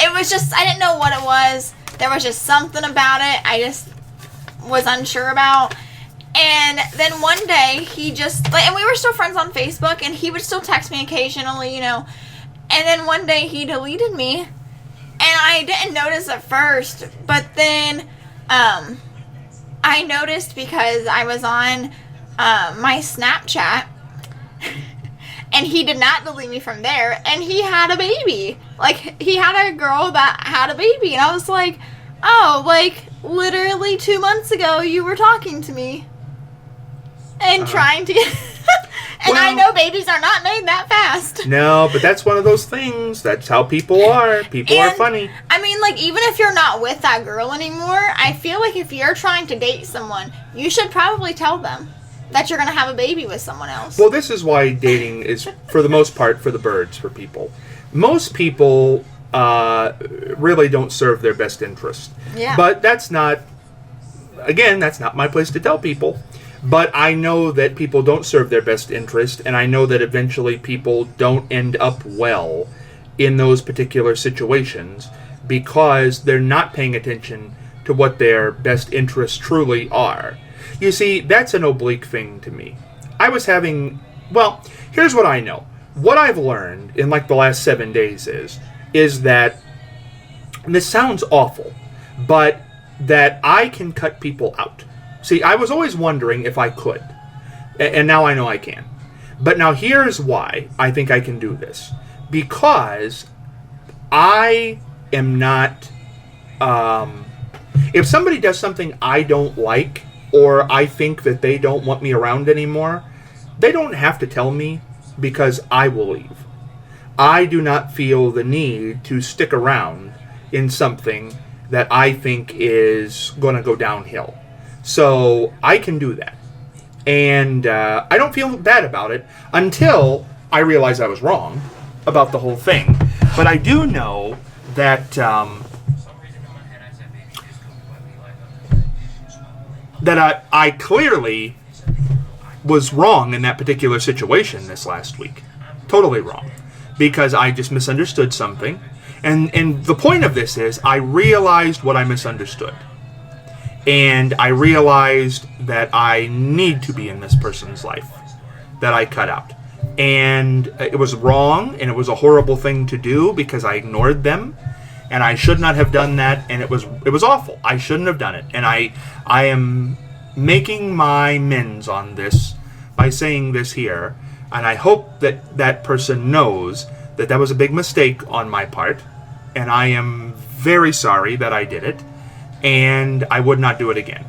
It was just, I didn't know what it was. There was just something about it I just was unsure about. And then one day, he just, and we were still friends on Facebook, and he would still text me occasionally, And then one day, he deleted me. And I didn't notice at first, but then I noticed because I was on my Snapchat, and he did not delete me from there, and he had a baby. He had a girl that had a baby, and I was like, oh, literally 2 months ago, you were talking to me and trying to get... And I know babies are not made that fast. No, but that's one of those things. That's how people are. People are funny. Even if you're not with that girl anymore, I feel like if you're trying to date someone, you should probably tell them. that you're going to have a baby with someone else. Well, this is why dating is, for the most part, for the birds, for people. Most people really don't serve their best interest. Yeah. But that's not my place to tell people. But I know that people don't serve their best interest, and I know that eventually people don't end up well in those particular situations because they're not paying attention to what their best interests truly are. You see, that's an oblique thing to me. Here's what I know. What I've learned in like the last 7 days is that, and this sounds awful, but that I can cut people out. See, I was always wondering if I could, and now I know I can. But now here's why I think I can do this. Because I am not, if somebody does something I don't like, or I think that they don't want me around anymore, they don't have to tell me, because I will leave. I do not feel the need to stick around in something that I think is going to go downhill. So I can do that. And I don't feel bad about it until I realize I was wrong about the whole thing. But I do know that I clearly was wrong in that particular situation this last week. Totally wrong. Because I just misunderstood something. And the point of this is I realized what I misunderstood. And I realized that I need to be in this person's life that I cut out. And it was wrong, and it was a horrible thing to do because I ignored them. And I should not have done that, and it was awful. I shouldn't have done it. And I am making my amends on this by saying this here. And I hope that that person knows that that was a big mistake on my part. And I am very sorry that I did it. And I would not do it again.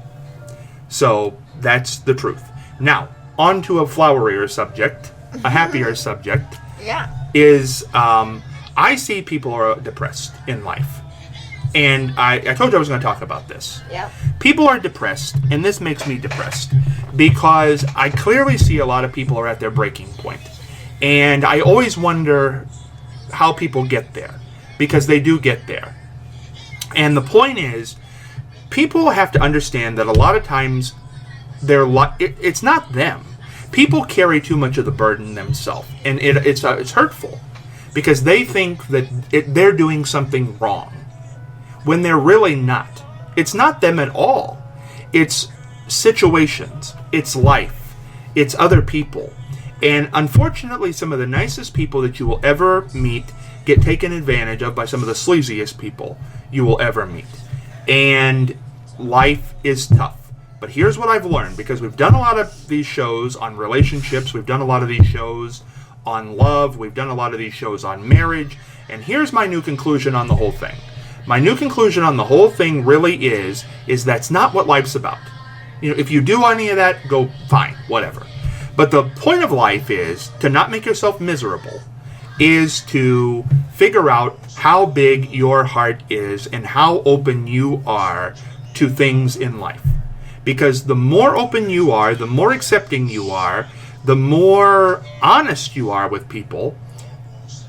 So that's the truth. Now, on to a flowerier subject, a happier subject. Yeah. Is I see people are depressed in life. And I told you I was going to talk about this. Yep. People are depressed, and this makes me depressed because I clearly see a lot of people are at their breaking point. And I always wonder how people get there, because they do get there. And the point is, people have to understand that a lot of times it's not them. People carry too much of the burden themselves, and it's hurtful because they think that they're doing something wrong when they're really not. It's not them at all. It's situations. It's life. It's other people. And unfortunately, some of the nicest people that you will ever meet get taken advantage of by some of the sleaziest people you will ever meet. And life is tough. But here's what I've learned, because we've done a lot of these shows on relationships, we've done a lot of these shows on love, we've done a lot of these shows on marriage, and here's my new conclusion on the whole thing. My new conclusion on the whole thing really is that's not what life's about. You know, if you do any of that, go fine, whatever. But the point of life is to not make yourself miserable, is to figure out how big your heart is and how open you are to things in life. Because the more open you are, the more accepting you are, the more honest you are with people,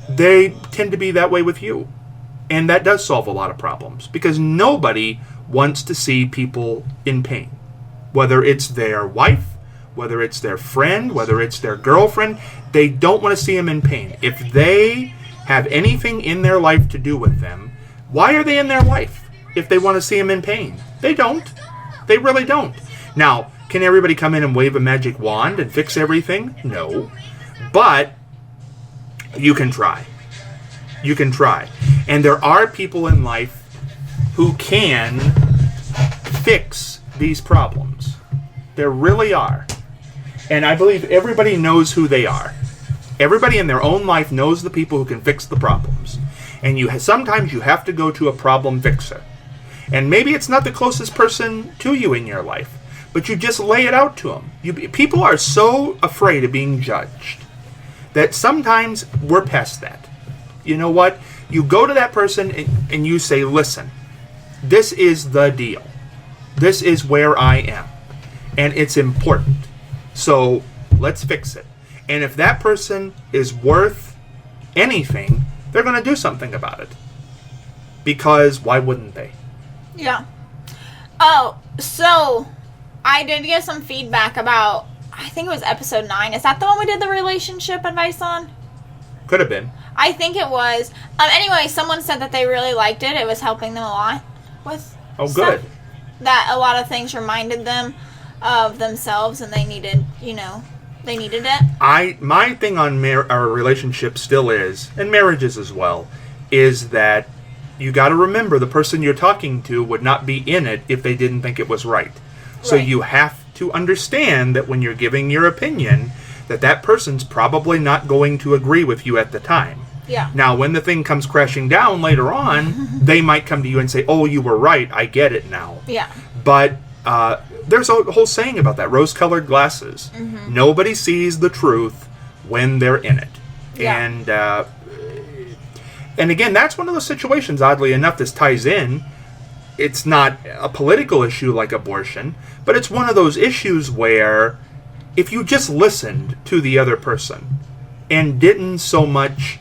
they tend to be that way with you. And that does solve a lot of problems, because nobody wants to see people in pain. Whether it's their wife, whether it's their friend, whether it's their girlfriend, they don't want to see them in pain. If they have anything in their life to do with them, why are they in their life if they want to see them in pain? They don't. They really don't. Now, can everybody come in and wave a magic wand and fix everything? No. But you can try. You can try. And there are people in life who can fix these problems. There really are. And I believe everybody knows who they are. Everybody in their own life knows the people who can fix the problems. And sometimes you have to go to a problem fixer. And maybe it's not the closest person to you in your life, but you just lay it out to them. People are so afraid of being judged that sometimes we're past that. You know what? You go to that person and you say, listen, this is the deal. This is where I am. And it's important. So let's fix it. And if that person is worth anything, they're going to do something about it. Because why wouldn't they? Yeah. Oh, so I did get some feedback about, I think it was episode 9. Is that the one we did the relationship advice on? Could have been. I think it was. Anyway, someone said that they really liked it. It was helping them a lot with Oh, stuff. good. That a lot of things reminded them of themselves, and they needed, they needed it. My thing on our relationship still is, and marriages as well, is that you got to remember the person you're talking to would not be in it if they didn't think it was right. So Right. you have to understand that when you're giving your opinion, that person's probably not going to agree with you at the time. Yeah. Now, when the thing comes crashing down later on, they might come to you and say, "Oh, you were right. I get it now." Yeah. But there's a whole saying about that, rose-colored glasses. Mm-hmm. Nobody sees the truth when they're in it. Yeah. And again, that's one of those situations, oddly enough, this ties in. It's not a political issue like abortion, but it's one of those issues where if you just listened to the other person and didn't so much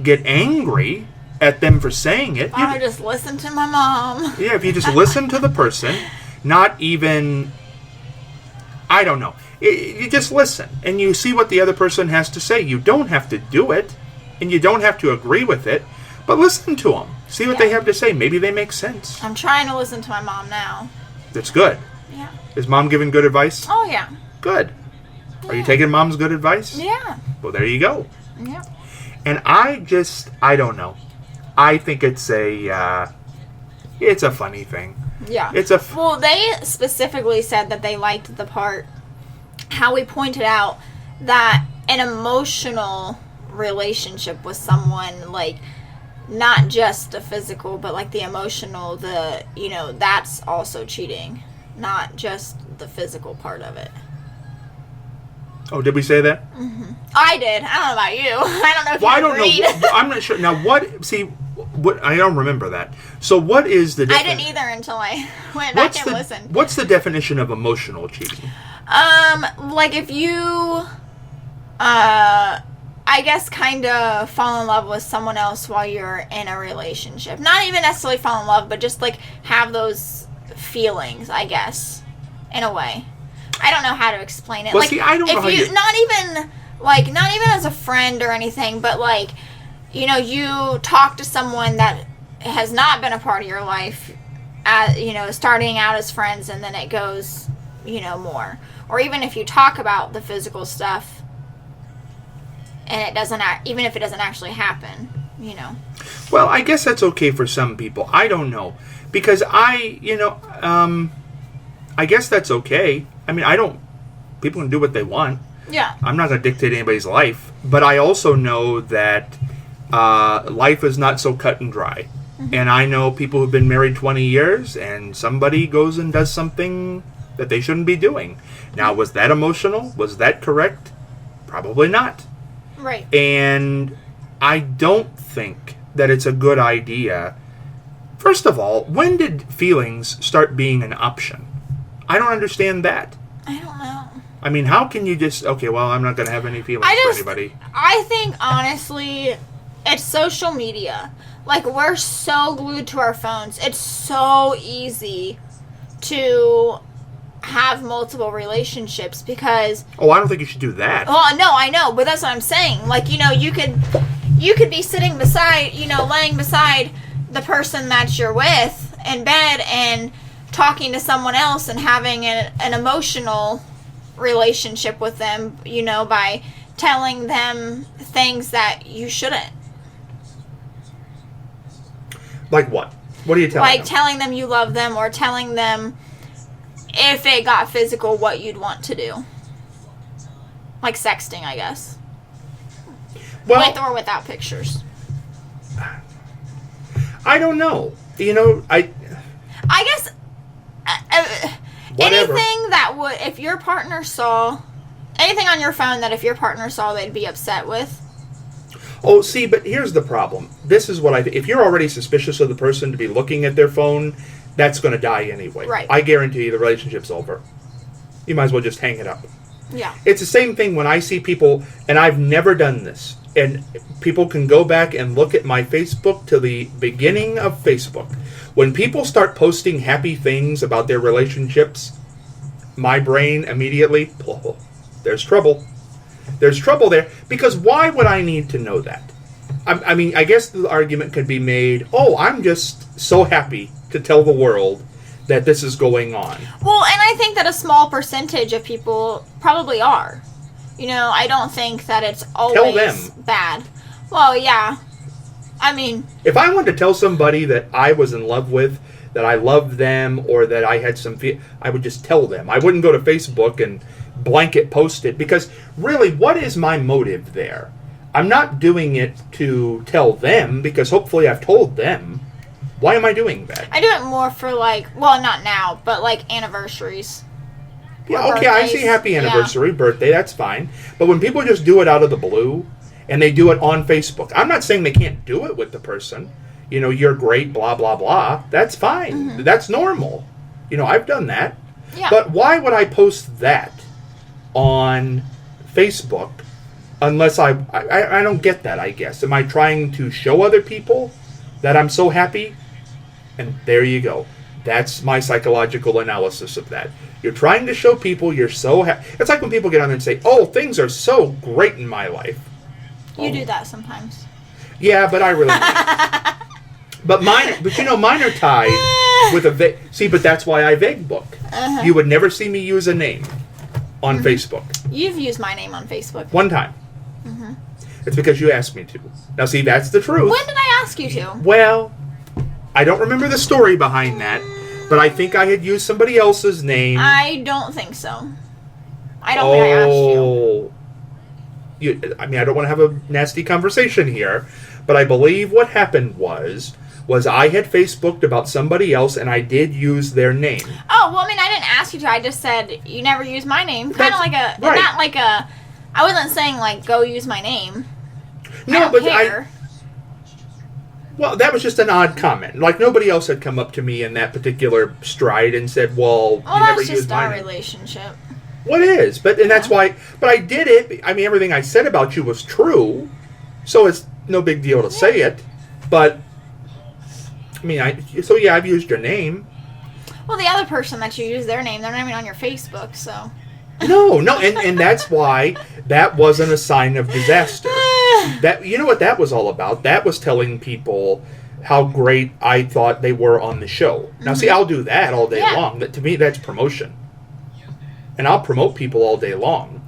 get angry at them for saying it, I would just listen to my mom. yeah, if you just listen to the person, not even, I don't know, you just listen and you see what the other person has to say. You don't have to do it, and you don't have to agree with it, but listen to them. See what they have to say. Maybe they make sense. I'm trying to listen to my mom now. That's good. Yeah. Is mom giving good advice? Oh, yeah. Good. Are you taking mom's good advice? Yeah. Well, there you go. Yeah. And I don't know. I think it's a funny thing. Yeah. Well, they specifically said that they liked the part how we pointed out that an emotional relationship with someone, like, not just a physical, but like the emotional, that's also cheating, not just the physical part of it. Oh, did we say that? I did. I don't know about you. I don't know if Well, I you don't agreed. know. I'm not sure. Now, what I don't remember that. So what is the I definition? didn't either until I went back and listened. What's the definition of emotional cheating? Like if you, I guess kind of fall in love with someone else while you're in a relationship. Not even necessarily fall in love, but just like have those feelings, I guess, in a way. I don't know how to explain it. Well, like, see, I don't know how you... not even as a friend or anything, but like, you talk to someone that has not been a part of your life, starting out as friends, and then it goes, more. Or even if you talk about the physical stuff, and it doesn't, even if it doesn't actually happen, Well, I guess that's okay for some people. I don't know. Because I guess that's okay. I mean, people can do what they want. Yeah. I'm not going to dictate anybody's life. But I also know that life is not so cut and dry. Mm-hmm. And I know people who've been married 20 years and somebody goes and does something that they shouldn't be doing. Now, was that emotional? Was that correct? Probably not. Right. And I don't think that it's a good idea. First of all, when did feelings start being an option? I don't understand that. I don't know. I mean, how can you just, okay, well, I'm not going to have any feelings for anybody. I think, honestly, it's social media. Like, we're so glued to our phones. It's so easy to have multiple relationships because... Oh, I don't think you should do that. Well, no, I know, but that's what I'm saying. Like, you could be sitting beside, laying beside the person that you're with in bed and talking to someone else and having an emotional relationship with them, by telling them things that you shouldn't. Like what? What are you telling them? Like telling them you love them, or telling them if it got physical what you'd want to do. Like sexting, I guess. Well, with or without pictures. I don't know. I guess Whatever. anything that would, if your partner saw, anything on your phone that if your partner saw they'd be upset with. Oh, see, but here's the problem. This is what if you're already suspicious of the person to be looking at their phone, that's going to die anyway. Right. I guarantee you the relationship's over. You might as well just hang it up. Yeah. It's the same thing when I see people, and I've never done this, and people can go back and look at my Facebook to the beginning of Facebook. When people start posting happy things about their relationships, my brain immediately, oh, there's trouble. There's trouble there, because why would I need to know that? I mean, I guess the argument could be made, oh, I'm just so happy to tell the world that this is going on. Well, and I think that a small percentage of people probably are. You know, I don't think that it's always Tell them. bad. Well, yeah. I mean... If I wanted to tell somebody that I was in love with, that I loved them, or that I had some I would just tell them. I wouldn't go to Facebook and blanket post it, because really, what is my motive there? I'm not doing it to tell them, because hopefully I've told them. Why am I doing that? I do it more for, like, well, not now, but, like, anniversaries. Yeah, Or okay, I birthdays. see happy Yeah. anniversary, birthday, that's fine. But when people just do it out of the blue, and they do it on Facebook, I'm not saying they can't do it with the person. You know, you're great, blah, blah, blah. That's fine. Mm-hmm. That's normal. You know, I've done that. Yeah. But why would I post that on Facebook unless I don't get that, I guess. Am I trying to show other people that I'm so happy? And there you go. That's my psychological analysis of that. You're trying to show people you're so happy. It's like when people get on there and say, oh, things are so great in my life. You do that sometimes. Yeah, but I really don't. But you know, mine are tied with a see, but that's why I vague book. Uh-huh. You would never see me use a name on Facebook. You've used my name on Facebook. One time. Mm-hmm. It's because you asked me to. Now, see, that's the truth. When did I ask you to? Well, I don't remember the story behind that, but I think I had used somebody else's name. I don't think so. I don't think I asked you. I mean, I don't want to have a nasty conversation here, but I believe what happened was I had Facebooked about somebody else, and I did use their name. Oh, well, I mean, I didn't ask you to. I just said you never use my name. Kind of like a, right. not like a, I wasn't saying, like, go use my name. No, I don't but care. Well, that was just an odd comment. Like, nobody else had come up to me in that particular stride and said, well, you never that's used just my our name. relationship. What is? And that's why, but I did it. I mean, everything I said about you was true, so it's no big deal to say it. But, I mean, I've used your name. Well, the other person that you use their name, they're not even on your Facebook, so. No, and that's why that wasn't a sign of disaster. That, you know what that was all about? That was telling people how great I thought they were on the show. Now, see, I'll do that all day long. To me, that's promotion. And I'll promote people all day long.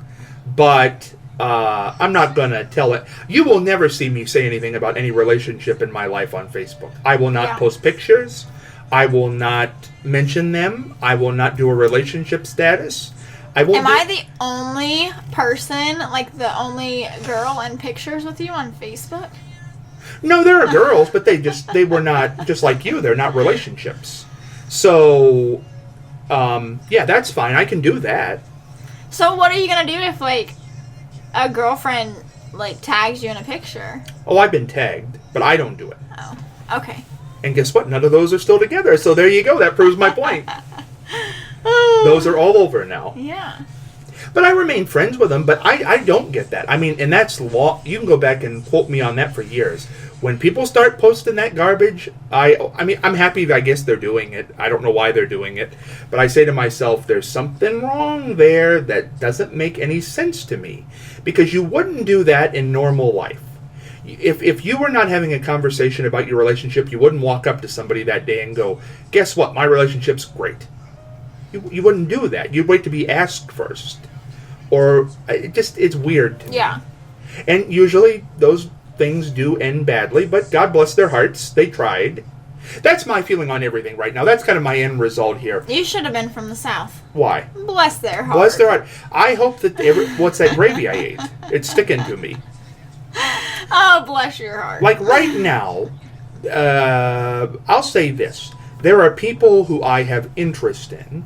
But I'm not going to tell it. You will never see me say anything about any relationship in my life on Facebook. I will not post pictures. I will not mention them. I will not do a relationship status. Am I the only person, like the only girl in pictures with you on Facebook? No, there are girls, but they were not, just like you, they're not relationships. So, yeah, that's fine. I can do that. So what are you going to do if, like, a girlfriend, like, tags you in a picture? Oh, I've been tagged, but I don't do it. Oh, okay. And guess what? None of those are still together. So there you go. That proves my point. Those are all over now. Yeah. But I remain friends with them, but I don't get that. I mean, and that's law. You can go back and quote me on that for years. When people start posting that garbage, I mean, I'm happy that I guess they're doing it. I don't know why they're doing it. But I say to myself, there's something wrong there that doesn't make any sense to me. Because you wouldn't do that in normal life. If you were not having a conversation about your relationship, you wouldn't walk up to somebody that day and go, guess what, my relationship's great. You wouldn't do that. You'd wait to be asked first. Or, it's weird to me. Yeah. And usually those things do end badly, but God bless their hearts, they tried. That's my feeling on everything right now. That's kind of my end result here. You should have been from the South. Why? Bless their heart. Bless their heart. I hope that what's that gravy I ate? It's sticking to me. Oh, bless your heart. Like right now, I'll say this. There are people who I have interest in,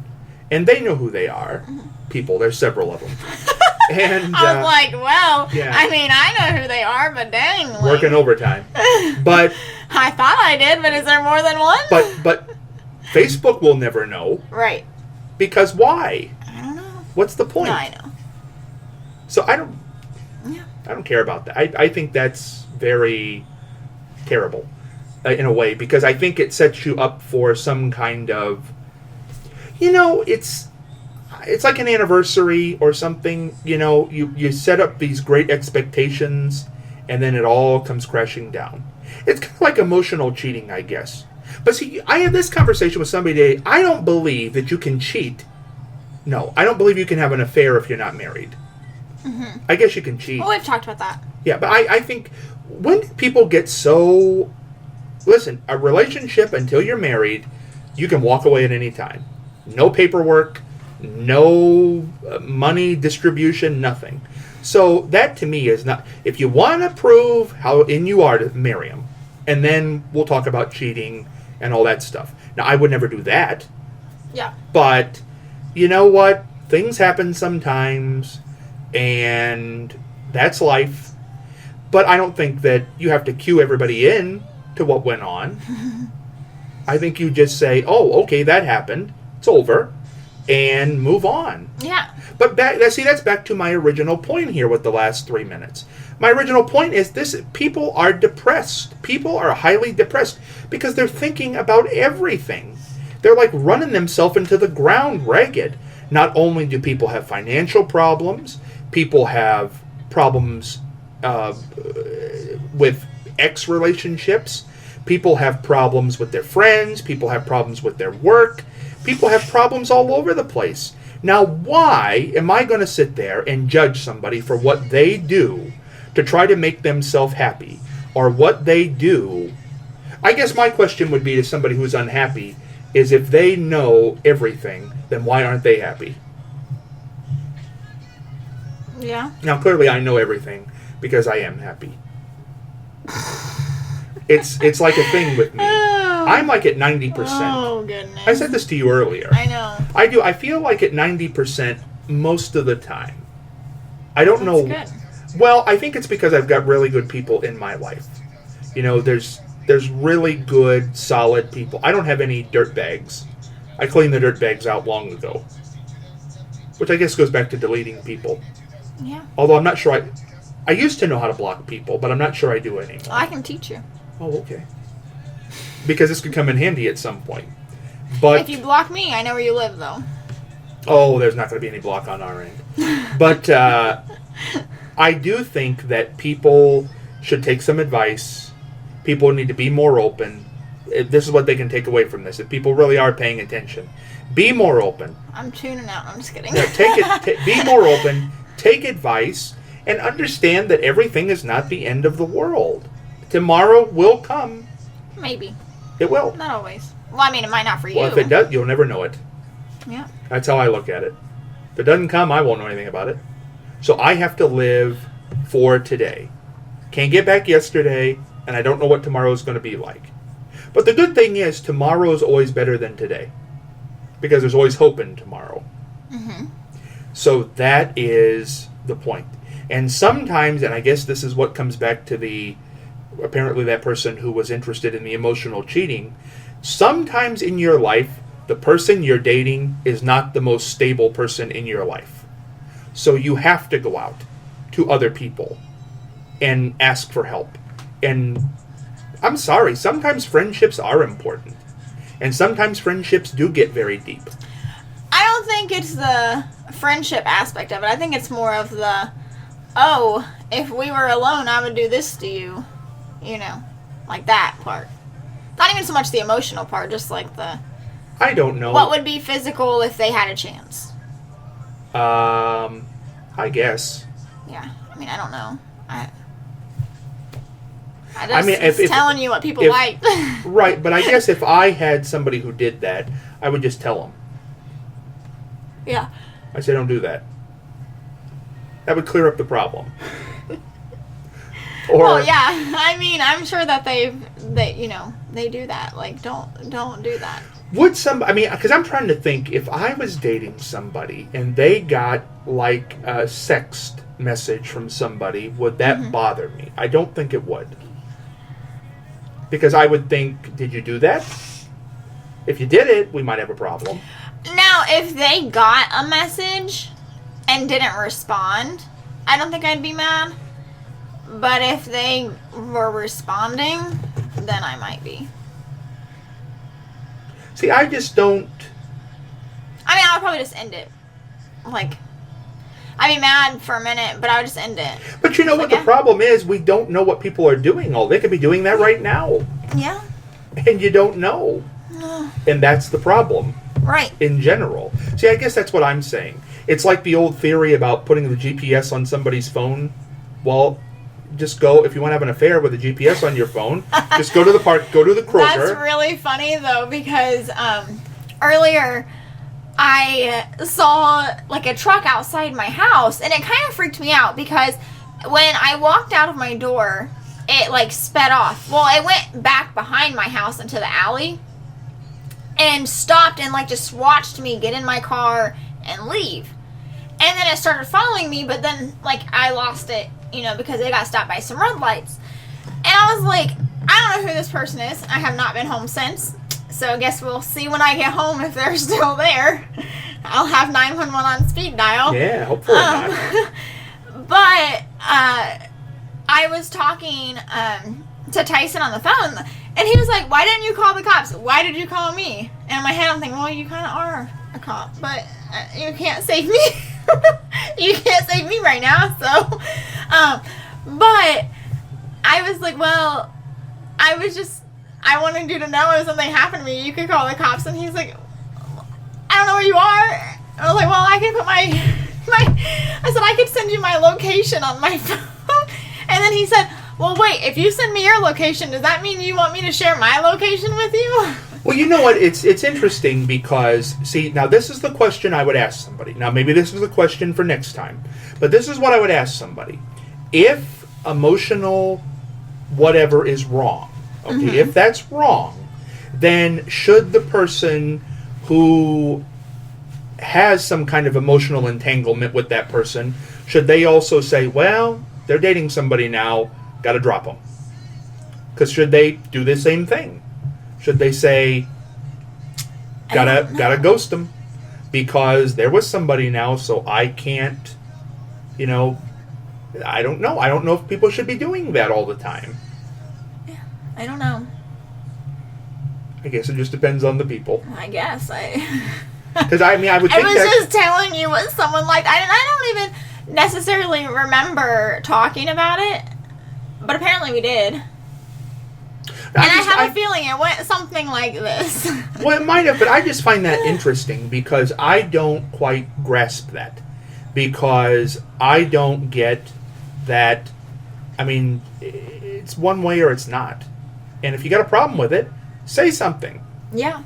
and they know who they are. People, there's several of them. And I'm like, well, yeah. I mean, I know who they are, but dang. Like, working overtime. But I thought I did, but is there more than one? but Facebook will never know. Right. Because why? I don't know. What's the point? No, I know. So I don't care about that. I think that's very terrible in a way, because I think it sets you up for some kind of, it's like an anniversary or something. You set up these great expectations and then it all comes crashing down. It's kind of like emotional cheating, I guess. But see, I had this conversation with somebody today. I don't believe that you can cheat. No, I don't believe you can have an affair if you're not married. Mm-hmm. I guess you can cheat. Well, we've talked about that. Yeah, but I think when people get so... Listen, a relationship until you're married, you can walk away at any time. No paperwork, no money distribution, nothing. So that to me is not... If you want to prove how in you are, to marry him. And then we'll talk about cheating and all that stuff. Now, I would never do that. Yeah. But you know what? Things happen sometimes, and that's life. But I don't think that you have to cue everybody in to what went on. I think you just say, oh, okay, that happened. It's over. And move on. Yeah. But that's back to my original point here with the last 3 minutes. My original point is this: people are depressed. People are highly depressed because they're thinking about everything. They're like running themselves into the ground ragged. Not only do people have financial problems, people have problems with ex-relationships, people have problems with their friends, people have problems with their work, people have problems all over the place. Now, why am I going to sit there and judge somebody for what they do to try to make themselves happy, or what they do? I guess my question would be to somebody who's unhappy is, if they know everything, then why aren't they happy? Yeah. Now, clearly I know everything because I am happy. It's like a thing with me. I'm like at 90%. Oh, goodness. I said this to you earlier. I know. I do. I feel like at 90% most of the time. I don't know. Good. Well, I think it's because I've got really good people in my life. There's really good, solid people. I don't have any dirt bags. I cleaned the dirt bags out long ago. Which I guess goes back to deleting people. Yeah. Although I'm not sure I used to know how to block people, but I'm not sure I do anymore. I can teach you. Oh, okay. Because this could come in handy at some point. But if you block me, I know where you live, though. Oh, there's not going to be any block on our end. But I do think that people should take some advice. People need to be more open. This is what they can take away from this. If people really are paying attention, be more open. I'm tuning out. I'm just kidding. Be more open. Take advice and understand that everything is not the end of the world. Tomorrow will come. Maybe. It will. Not always. Well, I mean, it might not for you. Well, if it does, you'll never know it. Yeah. That's how I look at it. If it doesn't come, I won't know anything about it. So I have to live for today. Can't get back yesterday, and I don't know what tomorrow is going to be like. But the good thing is, tomorrow is always better than today. Because there's always hope in tomorrow. Mm-hmm. So that is the point. And sometimes, and I guess this is what comes back to apparently that person who was interested in the emotional cheating, sometimes in your life, the person you're dating is not the most stable person in your life. So you have to go out to other people and ask for help. And I'm sorry, sometimes friendships are important. And sometimes friendships do get very deep. I don't think it's the friendship aspect of it. I think it's more of the, oh, if we were alone, I would do this to you. Like that part. Not even so much the emotional part, just like the... I don't know. What would be physical if they had a chance? I guess. Yeah. I mean, I don't know. If telling you what people like. Right, but I guess if I had somebody who did that, I would just tell them. Yeah. I say, don't do that. That would clear up the problem. Well, yeah. I mean, I'm sure that they do that. Like, don't do that. Would because I'm trying to think, if I was dating somebody and they got like a sext message from somebody, would that bother me? I don't think it would. Because I would think, did you do that? If you did it, we might have a problem. Now, if they got a message and didn't respond, I don't think I'd be mad. But if they were responding, then I might be. See, I just don't... I mean, I would probably just end it. Like, I'd be mad for a minute, but I would just end it. But you know what the problem is? We don't know what people are doing. They could be doing that right now. Yeah. And you don't know. And that's the problem. Right. In general. See, I guess that's what I'm saying. It's like the old theory about putting the GPS on somebody's phone. Well, just go, if you want to have an affair with a GPS on your phone, just go to the park, go to the Kroger. That's really funny, though, because earlier I saw like a truck outside my house, and it kind of freaked me out because when I walked out of my door, it like sped off. Well, it went back behind my house into the alley and stopped and like just watched me get in my car and leave. And then it started following me, but then like I lost it, you know, because it got stopped by some red lights. And I was like, I don't know who this person is. I have not been home since. So I guess we'll see when I get home if they're still there. I'll have 911 on speed dial. Yeah, hopefully not. But I was talking to Tyson on the phone, and he was like, why didn't you call the cops? Why did you call me? And in my head I'm thinking, well, you kind of are a cop, but you can't save me. You can't save me right now, so. But I was like, well, I wanted you to know if something happened to me, you could call the cops. And he's like, I don't know where you are. I was like, well, I can put I said, I could send you my location on my phone. And then he said, well, wait, if you send me your location, does that mean you want me to share my location with you? Well, you know what? It's interesting because, see, now this is the question I would ask somebody. Now, maybe this is a question for next time. But this is what I would ask somebody. If emotional whatever is wrong, okay, if that's wrong, then should the person who has some kind of emotional entanglement with that person, should they also say, well, they're dating somebody now, got to drop them? Because should they do the same thing? Should they say, gotta ghost them because there was somebody now, so I can't, you know, I don't know. I don't know if people should be doing that all the time. Yeah, I don't know. I guess it just depends on the people. I guess because I mean, I would think I was just telling you what someone liked. I don't even necessarily remember talking about it, but apparently we did. And I have a feeling it went something like this. Well, it might have, but I just find that interesting because I don't quite grasp that. Because I don't get that, I mean, it's one way or it's not. And if you got a problem with it, say something. Yeah.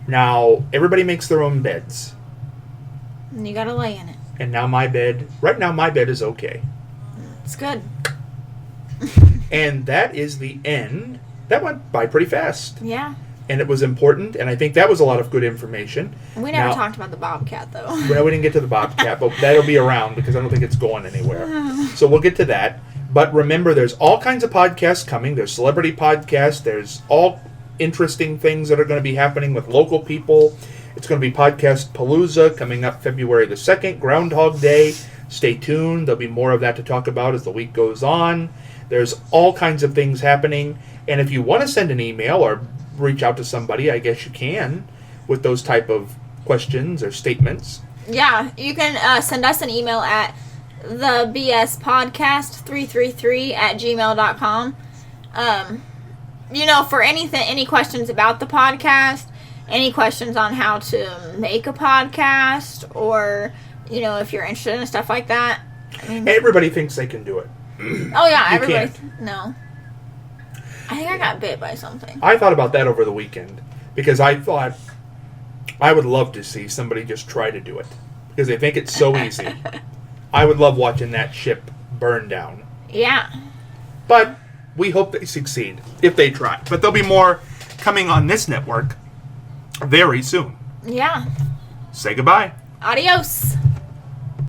Now, everybody makes their own beds. And you gotta lay in it. And now right now my bed is okay. It's good. And that is the end. That went by pretty fast. Yeah. And it was important, and I think that was a lot of good information. We never talked about the Bobcat, though. Well, we didn't get to the Bobcat, but that'll be around because I don't think it's going anywhere. So we'll get to that. But remember, there's all kinds of podcasts coming. There's celebrity podcasts. There's all interesting things that are going to be happening with local people. It's going to be Podcast Palooza coming up February the 2nd, Groundhog Day. Stay tuned. There'll be more of that to talk about as the week goes on. There's all kinds of things happening. And if you want to send an email or reach out to somebody, I guess you can, with those type of questions or statements. Yeah, you can send us an email at thebspodcast333@gmail.com. You know, for any questions about the podcast, any questions on how to make a podcast, or, you know, if you're interested in stuff like that. I mean, everybody thinks they can do it. Oh, yeah, everybody. Can't. No. I think I got bit by something. I thought about that over the weekend because I thought I would love to see somebody just try to do it because they think it's so easy. I would love watching that ship burn down. Yeah. But we hope they succeed if they try. But there'll be more coming on this network very soon. Yeah. Say goodbye. Adios.